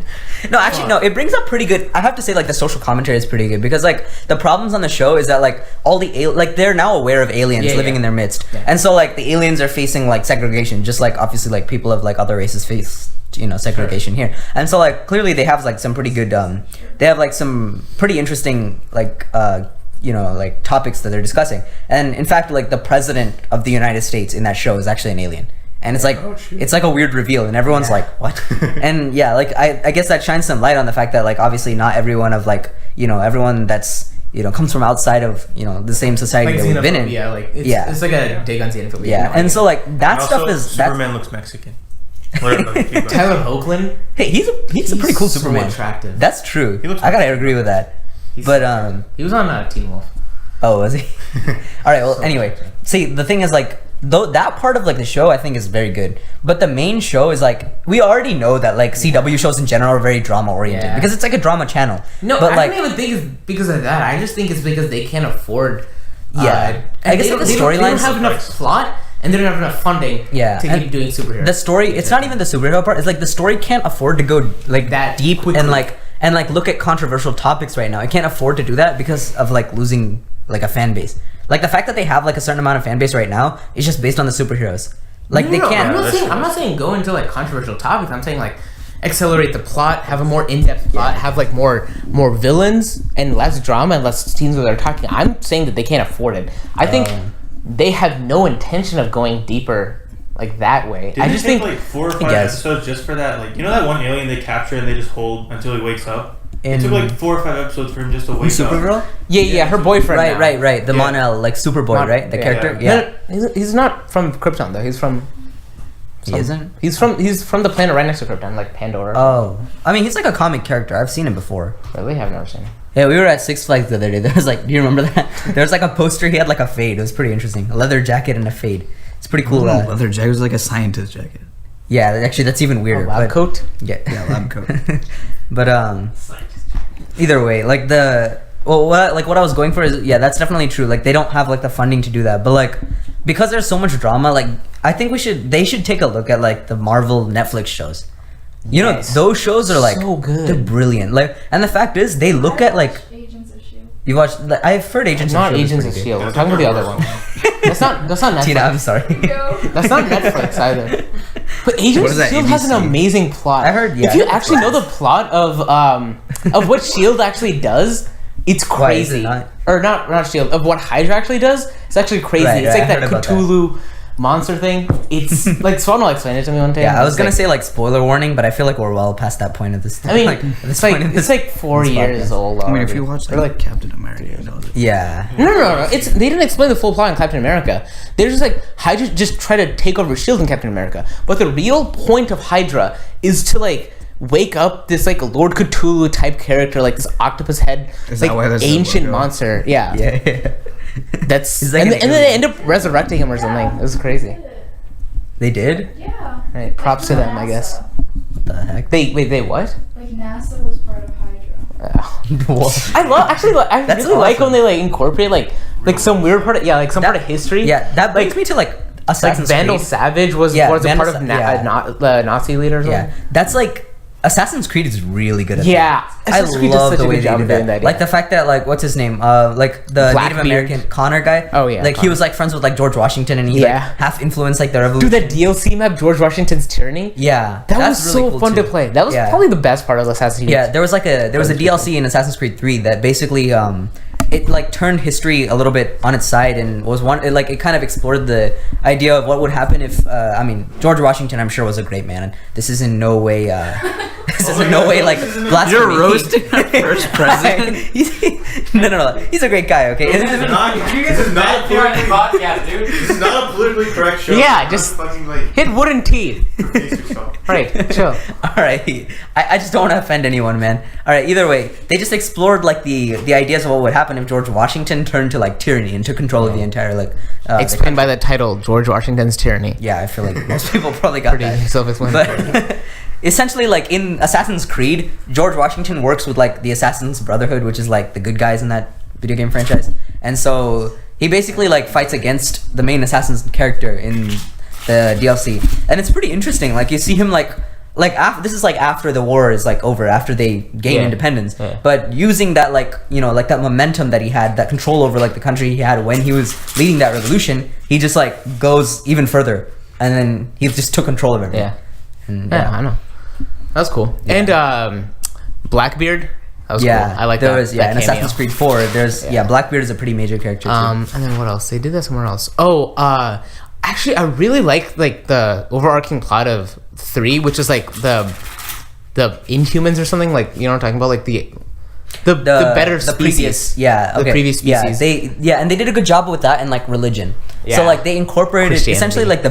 No, actually, no. It brings up pretty good. I have to say, like the social commentary is pretty good because, like, the problems on the show is that, like, all the like they're now aware of aliens Yeah, living yeah. in their midst, Yeah. and so like the aliens are facing like segregation, just like obviously like people of like other races face segregation here, and so like clearly they have like some pretty good they have like some pretty interesting like like topics that they're discussing, and in fact like the president of the United States in that show is actually an alien. And it's like it's like a weird reveal, and everyone's like, "What?" And yeah, like I guess that shines some light on the fact that like obviously not everyone of like everyone that's comes from outside of the same society like that we've been in. xenophobia, like it's, Yeah. it's like a dig on xenophobia. Yeah, and so like that And stuff also, is Superman looks Mexican. Whatever, keep going. Tyler Hoechlin. Hey, he's a pretty cool so Superman. attractive. That's true. He looks I gotta agree with that. He's But he was on Teen Wolf. oh, was he? All right. Well, So anyway, attractive. see the thing is like though that part of like the show I think is very good, but the main show is like we already know that like CW shows in general are very drama oriented Yeah. because it's like a drama channel. No, but I like don't even think it's because of that. I just think it's because they can't afford. Yeah. I guess they like the don't- they don't storylines- have enough plot, and they don't have enough funding. Yeah, to and keep doing superheroes. the story it's not even the superhero part, it's like the story can't afford to go like That deep quickly. and like look at controversial topics right now. It can't afford to do that because of like losing like a fan base. Like the fact that they have like a certain amount of fan base right now is just based on the superheroes. Like No, they no, can't I'm not that's saying true. I'm not saying go into like controversial topics. I'm saying like accelerate the plot, have a more in-depth plot, have like more villains and less drama and less scenes where they're talking. I'm saying that they can't afford it. I think they have no intention of going deeper like that way. Did I they just take think like 4 or 5 guess. episodes just for that? Like that one alien they capture and they just hold until he wakes up. It In- took like 4 or 5 episodes for him just to wake up. Supergirl? yeah, her boyfriend. now. Right. The Yeah. Mon-El, like Superboy, right? The Yeah. character? Yeah. Yeah. No, he's not from Krypton though. He's from. He isn't? He's from the planet right next to Krypton, like Pandora. Oh. I mean, he's like a comic character. I've seen him before. Really, I've never seen him. Yeah, we were at Six Flags the other day. There was like, do you remember that? There was like a poster. He had like a fade. It was pretty interesting. A leather jacket and a fade. It's pretty cool. Leather jacket was like a scientist jacket. Yeah, actually, that's even weirder. A lab but- coat. Yeah, Yeah, lab coat. but either way, like what I was going for is that's definitely true. Like they don't have like the funding to do that, but like because there's so much drama, like I think they should take a look at like the Marvel Netflix shows. Yes. Those shows are like So good. they're brilliant. Like, and the fact is, they look at like Agents of Shield. you watch. Like, I've heard Agents Not of Shield. Agents of Shield. We're talking about the other one. That's not Netflix. Tina, I'm sorry. That's not Netflix either. But Agents What is of that, Shield has an ABC? amazing plot. I heard, yeah, If you I heard actually know the plot of what Shield actually does, It's Why is it crazy. not? Or not Shield, of what Hydra actually does. It's actually crazy. Right, it's right, like I that heard about that. Cthulhu monster thing. It's like Swan will explain it to me one day. Yeah, I was It's gonna like- say like spoiler warning, but I feel like we're well past that point of this. I mean, at this it's like point in it's this- like 4 this years podcast. old. I mean, if already. you watch Or like Captain America, you know that. Yeah. No. It's they didn't explain the full plot in Captain America. They're just like Hydra just try to take over Shield in Captain America. But the real point of Hydra is to like wake up this like Lord Cthulhu type character, like this octopus head, Is like that why there's a ancient logo? monster. Yeah, Yeah. that's He's like and, an and then they alien. end up resurrecting him or something. It was crazy. They did? Yeah. Right, props to them, I guess. What the heck? They what? Like NASA was part of Hydra. What? I love actually. I That's really like awesome. when they like incorporate like some weird part of like some part of history. Yeah, that brings Like- me to like Like Assassin's Vandal Creed. Savage was Yeah, a Vandal part of Sa- yeah. the Nazi leader or something. Yeah, that's like Assassin's Creed is really good at Yeah, that. Assassin's I Creed does love such the a way good they job do of that. doing that, Like yeah. the fact that like what's his name? Like the Blackbeard. Native American Connor guy. Oh, yeah, like he Connor. was like friends with like George Washington, and he Yeah. like half influenced like the revolution. Dude, that DLC map, George Washington's Tyranny. Yeah, That that's was really so cool fun too. to play. That was Yeah. probably the best part of Assassin's Creed. Yeah, there was a DLC in Assassin's Creed 3 that basically it like turned history a little bit on its side and was it kind of explored the idea of what would happen if I mean George Washington I'm sure was a great man, and this is in no way this is in no way like blasphemy. You're roasting our first president. no, he's a great guy, okay? This is not a politically, podcast, dude. this is not a politically correct show. Yeah, I'm just- fucking like Hit wooden teeth. face yourself. Right, chill. All right, I just don't want to offend anyone, man. All right, either way, they just explored like the ideas of what would happen if George Washington turned to like tyranny and took control of the entire like. the Explained by the title, George Washington's Tyranny. Yeah, I feel like most people probably got Pretty that. self-explanatory. But essentially, like in Assassin's Creed, George Washington works with like the Assassin's Brotherhood, which is like the good guys in that video game franchise, and so he basically like fights against the main assassin's character in the DLC, and it's pretty interesting. Like you see him like after this is like after the war is like over, after they gain Yeah. independence, Yeah. but using that like like that momentum that he had, that control over like the country he had when he was leading that revolution, he just like goes even further, and then he just took control of everything. Yeah. And, Yeah, I know. That was cool. Yeah. And Blackbeard. That was yeah, cool. I like there that. was yeah that in cameo. Assassin's Creed 4 there's Yeah. Blackbeard is a pretty major character too. And then what else? They did that somewhere else. Oh, actually, I really like the overarching plot of 3, which is like the Inhumans or something. Like, you know what I'm talking about? Like the better species. previous The previous yeah species. and they did a good job with that and like religion. So Yeah. like they incorporated Christianity. essentially like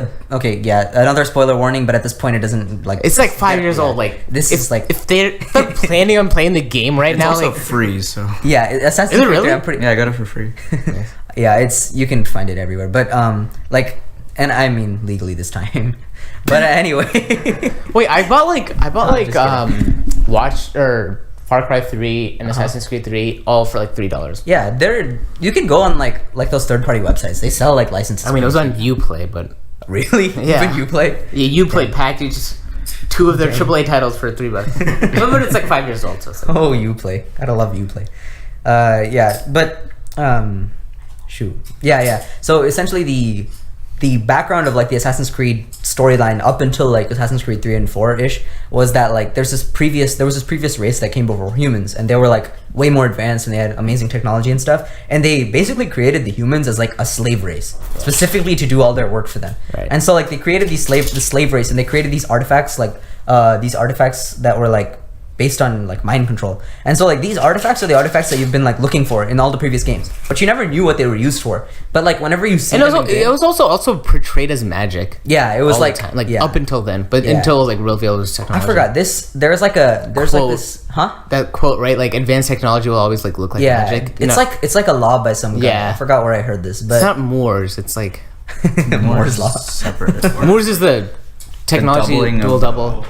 another spoiler warning, but at this point it doesn't like It's like 5 years yeah. old. Like This if, is like- if they're planning on playing the game right It's now, also like free, so Assassin's Is it Creed 3, really? I'm pretty yeah, I got it for free. yeah, it's you can find it everywhere, but like, and I mean legally this time. But anyway, wait, I bought just kidding. Watch or Far Cry 3 and Assassin's Creed 3 all for like $3. yeah, you can go on like those third-party websites. They sell like licenses. I mean, it was on Uplay, but really Yeah. Even you play. yeah, Uplay packages 2 of their AAA titles for $3. But it's like 5 years old, so it's like, Oh, you play. Gotta love you play. Yeah, but shoot. Yeah. So essentially, the background of like the Assassin's Creed storyline up until like Assassin's Creed 3 and 4 ish was that like there was this previous race that came before humans, and they were like way more advanced and they had amazing technology and stuff, and they basically created the humans as like a slave race specifically to do all their work for them. Right. And so like they created the slave race, and they created these artifacts that were like based on like mind control. And so like these artifacts are the artifacts that you've been like looking for in all the previous games, but you never knew what they were used for. But like whenever you see and them in game- it was also portrayed as magic. yeah, it was all like the time. Like yeah. up until then, but Yeah. until like revealed as technology. I forgot this. There's like Quote. this that quote, right? Like advanced technology will always like look like yeah. magic. It's like a law by some guy. Yeah. I forgot where I heard this, it's but not Moors. It's like Moore's law. Separate. Moors is the technology doubling of- dual double.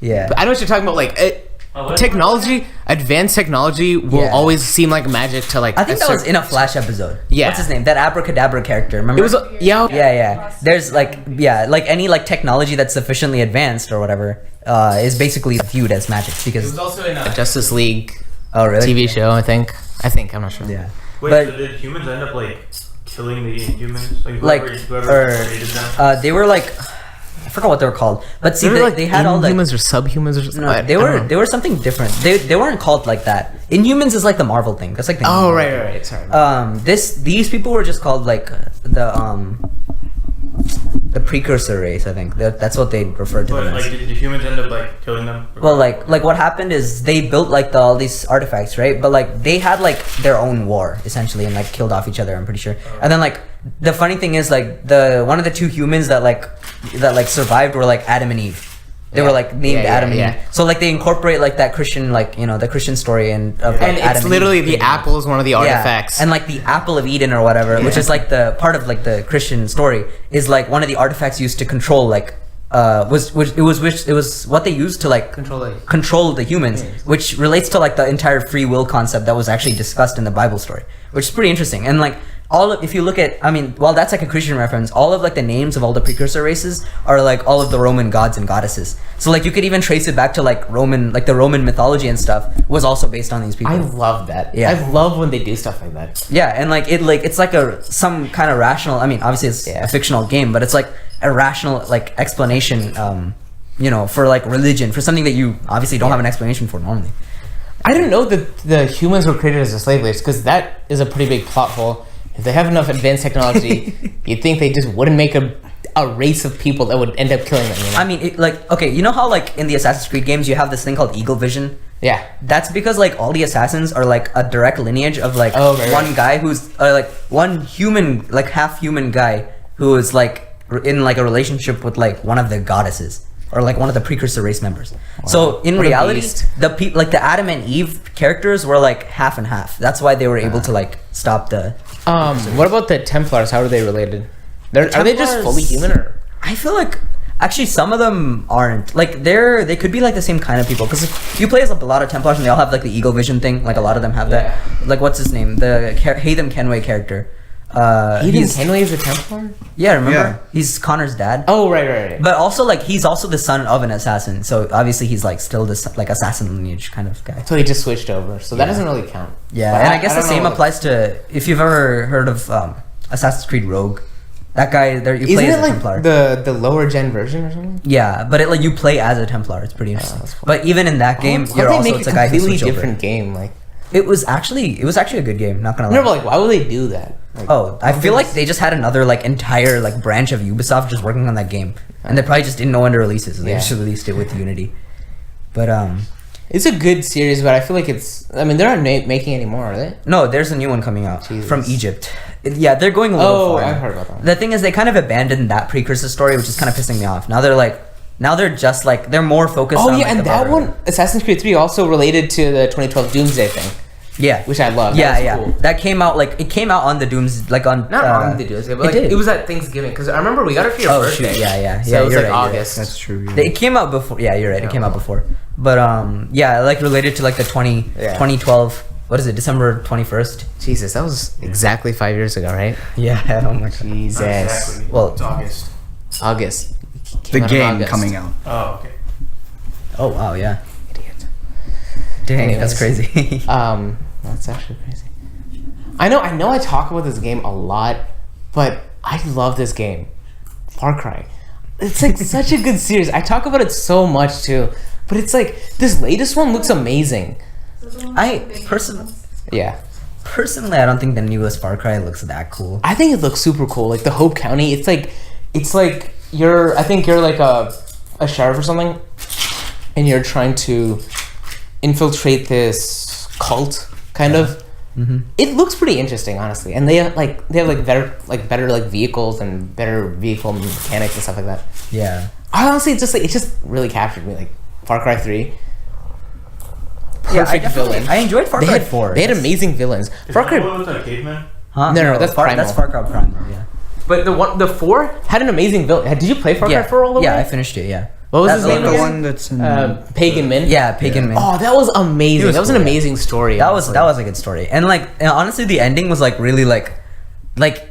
Yeah. But I know what you're talking about. Like Oh, what? technology, advanced technology will Yeah. always seem like magic to like. I think a that was certain- in a Flash episode. Yeah. What's his name? That abracadabra character. Remember? It was yeah. Yeah. There's like like any like technology that's sufficiently advanced or whatever is basically viewed as magic It because was also in a Justice League oh really TV show. I think. I'm not sure. yeah. Wait, But- so did humans end up like killing the Inhumans? Like, Whoever created them? they were like, I forgot what they were called. But see, They were like they had all the Inhumans or Subhumans or something. no, they were something different. They weren't called like that. Inhumans is like the Marvel thing. That's like the Oh Marvel right. thing. Sorry. These people were just called like the precursor race. I think that's what they referred to But them like, as. did humans end up like killing them? Well, like what happened is they built like all these artifacts, right? But like they had like their own war essentially, and like killed off each other. I'm pretty sure. And then like the funny thing is like one of the two humans that survived were like Adam and Eve. They were like named Adam and Eve. So like they incorporate like that Christian the Christian story and of, like, And Adam it's and literally Eve the being- apple is one of the artifacts. and like the apple of Eden or whatever, which is like the part of like the Christian story, is like one of the artifacts used to control like it was what they used to like control the humans, which relates to like the entire free will concept that was actually discussed in the Bible story, which is pretty interesting. And like if you look at, I mean, while that's like a Christian reference, all of like the names of all the precursor races are like all of the Roman gods and goddesses. So like you could even trace it back to like the Roman mythology and stuff was also based on these people. I love that. Yeah. I love when they do stuff like that. Yeah, and like it's like some kind of rational. I mean, obviously it's a fictional game, but it's like a rational like explanation. For like religion, for something that you obviously don't have an explanation for normally. I didn't know that the humans were created as the slave race, because that is a pretty big plot hole. If they have enough advanced technology, you'd think they just wouldn't make a race of people that would end up killing them. You know? I mean, okay, you know how like in the Assassin's Creed games you have this thing called Eagle Vision? Yeah. That's because like all the assassins are like a direct lineage of like one guy who's like one human, like half human guy who is like in like a relationship with like one of the goddesses or like one of the precursor race members. Wow. So in reality, the Adam and Eve characters were like half and half. That's why they were able to like stop the. What about the Templars? How are they related? Are they just fully human, or? I feel like actually some of them aren't. Like they could be like the same kind of people, because you play as a lot of Templars and they all have like the Eagle Vision thing. Like a lot of them have that. Like what's his name? The Haytham Kenway character. Haytham Kenway is a Templar? Yeah, remember? Yeah. He's Connor's dad. Oh, right. But also like he's also the son of an assassin, so obviously he's like still this like assassin lineage kind of guy. So he just switched over, so that doesn't really count. Yeah, But and I guess the don't same know. applies to, if you've ever heard of Assassin's Creed Rogue. That guy there, you play Isn't as it a like Templar. the lower gen version or something? Yeah, but it like you play as a Templar. It's pretty interesting. that's cool. But even in that game, you're Why'd also they make it's a a guy who completely switch over. different game. Like, It was actually a good game. Not gonna lie. no, but like, why would they do that? Like, Oh, I feel like they just had another like entire like branch of Ubisoft just working on that game, and they probably just didn't know when to release it, so they Yeah. just released it with Unity. But it's a good series, but I feel like they're not making any more, are they? no, there's a new one coming out Jesus. from Egypt. Yeah, they're going a little Oh, far. I've heard about that. The thing is, they kind of abandoned that precursor story, which is kind of pissing me off. Now they're just like they're more focused. Oh on, yeah, like, and the that broader- one, Assassin's Creed 3, also related to the 2012 Doomsday thing, Yeah, which I love. Yeah, That was cool. That came out it came out on the Dooms like on Not on the Doomsday, but like, did. it was at Thanksgiving, because I remember we got it for your Oh, birthday. shoot, yeah. So it was you're like right, you're right. August. That's true. Yeah. It came out before. Yeah, you're right. It came out before. But yeah, like related to like the 2012. What is it? December 21st. Jesus, that was exactly 5 years ago, right? Yeah. Oh my god. Jesus. Exactly. Well- it's August. August. The Came out in game August. coming out. Oh, okay. Oh wow. Yeah. Idiot. Dang, that's Anyways. crazy. That's actually crazy. I know I talk about this game a lot, but I love this game. Far Cry. It's like such a good series. I talk about it so much too. But it's like this latest one looks amazing. Yeah. Personally, I don't think the newest Far Cry looks that cool. I think it looks super cool. Like the Hope County, it's like I think you're like a sheriff or something, and you're trying to infiltrate this cult kind of. Mm-hmm. It looks pretty interesting, honestly, and they have better vehicles and better vehicle mechanics and stuff like that. Yeah. Honestly, it just really captured me, like Far Cry 3. Yeah, Perfect villain. I enjoyed Far They Cry had 4. They had amazing villains. Is Far that the Cry, one with the caveman? Huh? No, that's Primal. That's Far Cry Primal. Yeah. but the 4 had an amazing villain. Did you play Far Cry 4 all the way? Yeah, I finished it. Yeah. What was That's his name the The again? one that's in. Pagan Min. Yeah, Pagan Man. Oh, that was amazing. He was That was an cool, yeah. amazing story. That was a good story, and like honestly, the ending was like really like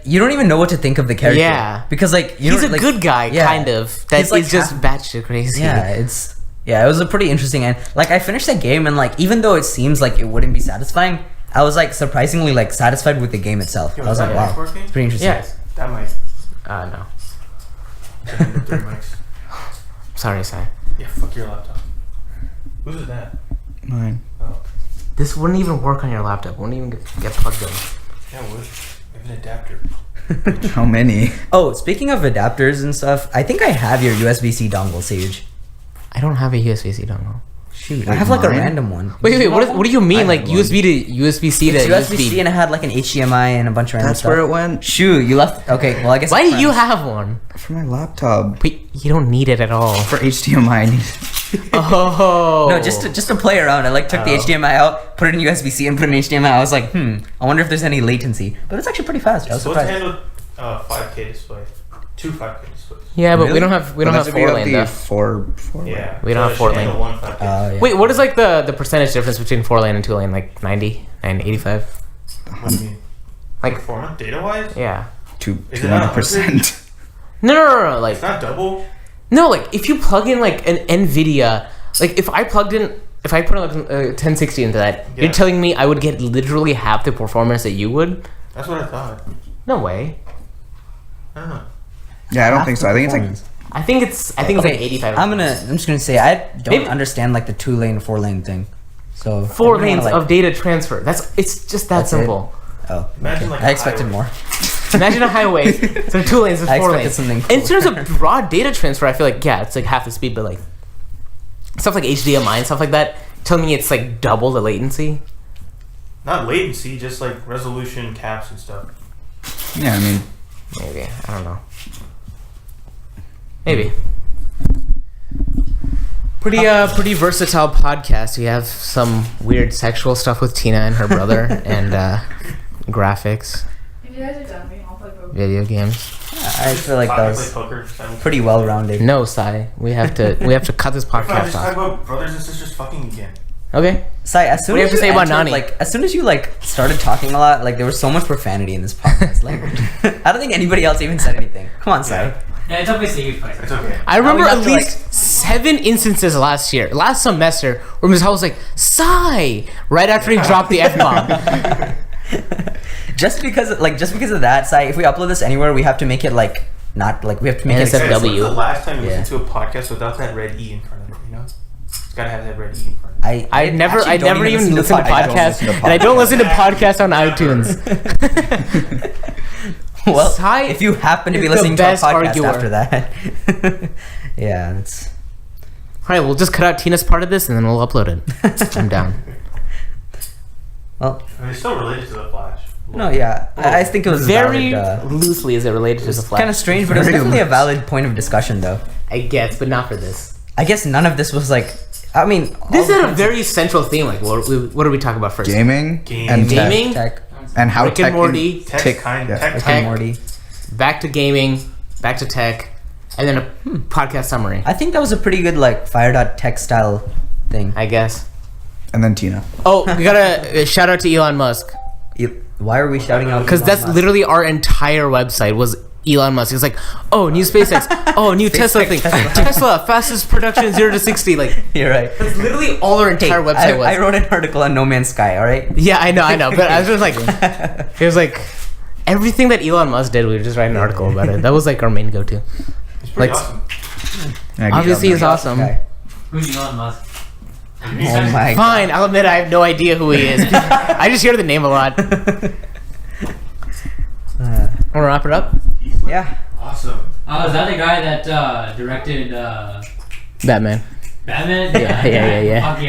you don't even know what to think of the character. Yeah. because like He's a like, good guy, yeah. kind of. That He's, like, is just half- batshit crazy. Yeah, it was a pretty interesting end. Like I finished that game, and like even though it seems like it wouldn't be satisfying, I was like surprisingly like satisfied with the game itself. Yo, I was is like, that an wow, Xbox game? it's pretty interesting. Yes. That mic. No. The 3 mics. Sorry, Sai. Yeah, fuck your laptop. Whose is that? Mine. Oh. This wouldn't even work on your laptop. Wouldn't even get plugged in. Yeah, what? We have an adapter. How many? Oh, speaking of adapters and stuff, I think I have your USB-C dongle, Sage. I don't have a USB-C dongle. Shoot, I Wait, have like a mine? random one. Wait, what do you mean? I Like have one. USB to USB-C to It's USB-C USB? and it had like an HDMI and a bunch of random That's stuff. where it went. Shoot, you left. Okay, well I guess. Why it's do you friends. have one? For my laptop. But you don't need it at all. For HDMI, I need Oh. No, just to play around. I like took the Oh. HDMI out, put it in USB-C, and put it in HDMI. I was like, I wonder if there's any latency. But it's actually pretty fast. I was It's supposed to surprised. handle 5K display. 2 5K displays. Yeah, but we Really? don't have But that's if you 4 have lane the though. four Yeah. We don't have it should 4 lane. handle 1 5K. Yeah. Wait, what is like the percentage difference between 4 lane and 2 lane? Like 90 and 85? What do you mean? Like, Performance data-wise? yeah. Is it not 200%. No. Like, It's not double. no, like if you plug in like an NVIDIA, like if I put in like a 1060 into that, Yeah. you're telling me I would get literally half the performance that you would? That's what I thought. No way. I don't know. Yeah, I don't Half think the so. I think it's like performance. I think it's like 85. I'm just gonna say I don't Maybe- understand like the 2-lane, 4-lane thing. So 4 I really lanes wanna, of data transfer. It's just that That's it? simple. Oh, Imagine okay. like I a expected highway. more. Imagine a highway. So 2 lanes is I 4 expected lanes. something In cool. terms of raw data transfer, I feel like yeah, it's like half the speed, but like stuff like HDMI and stuff like that, telling me it's like double the latency. Not latency, just like resolution caps and stuff. yeah. I mean, Maybe. I don't know. Maybe. Pretty versatile podcast. We have some weird sexual stuff with Tina and her brother and graphics, If you guys are done, we can all play poker. video games. I feel like that Play was poker. pretty well-rounded. No, Sai. We have to cut this If I podcast just talk off. about brothers and sisters fucking again. Okay. Sai, as soon What do you as have to say about entered, Nani? like as soon as you like started talking a lot, like there was so much profanity in this podcast. Like I don't think anybody else even said anything. Come on, Sai. Yeah. Yeah, it's okay, Steve. It's okay. I remember we at have to, least 7 instances last semester, where Ms. Hall was like, "Sigh!" right after he dropped the F-bomb. Just because of that, Sai, if we upload this anywhere, we have to make it like not like we have to make it. NSFW. Guys, when's the last time you Yeah. listened to a podcast without that red E in front of it? You know, it's gotta have that red E in front of it. I never actually don't even listen to I don't podcasts, listen to and I don't listen to podcasts. podcasts on iTunes. Well, Sai if you happen to be is the listening to our best podcast arguer. after that, yeah, it's All right, we'll just cut out Tina's part of this, and then we'll upload it. I'm down. well, I mean, it's still related to the Flash. no, yeah, I think it was Very valid, loosely is it related to the Flash. kind of strange, but it was Very definitely a loose. valid point of discussion, though. I guess, but not for this. I guess none of this was like, I mean, This all had the a very central theme. Like, what do we talk about first? gaming, Game. and tech. Gaming? tech, and how Rick tech and Morty, Tech tick- kind, yeah. tech Rick kind. and Morty. back to gaming, back to tech, and then a podcast summary. I think that was a pretty good like fire.tech style thing. I guess. and then Tina. Oh, we gotta shout out to Elon Musk. Why are we shouting out? Because Elon that's Musk? literally our entire website was Elon Musk. It's like, oh, new SpaceX. Oh, new Tesla thing. Tesla, fastest production 0 to 60. Like, You're right. that's literally all our Hey, entire website was. I wrote an article on No Man's Sky. All right. Yeah, I know. But I was just like, it was like everything that Elon Musk did, we would just write an article about it. That was like our main go-to. It's pretty Like- awesome. Yeah, good Obviously, job, it's man. awesome. Guy. Who's Elon Musk? Oh my. Fine, I'll admit I have no idea who he is. I just hear the name a lot. Wanna wrap it up? Yeah. Awesome. Oh, is that the guy that directed Batman. Batman? Yeah. Fuck yeah.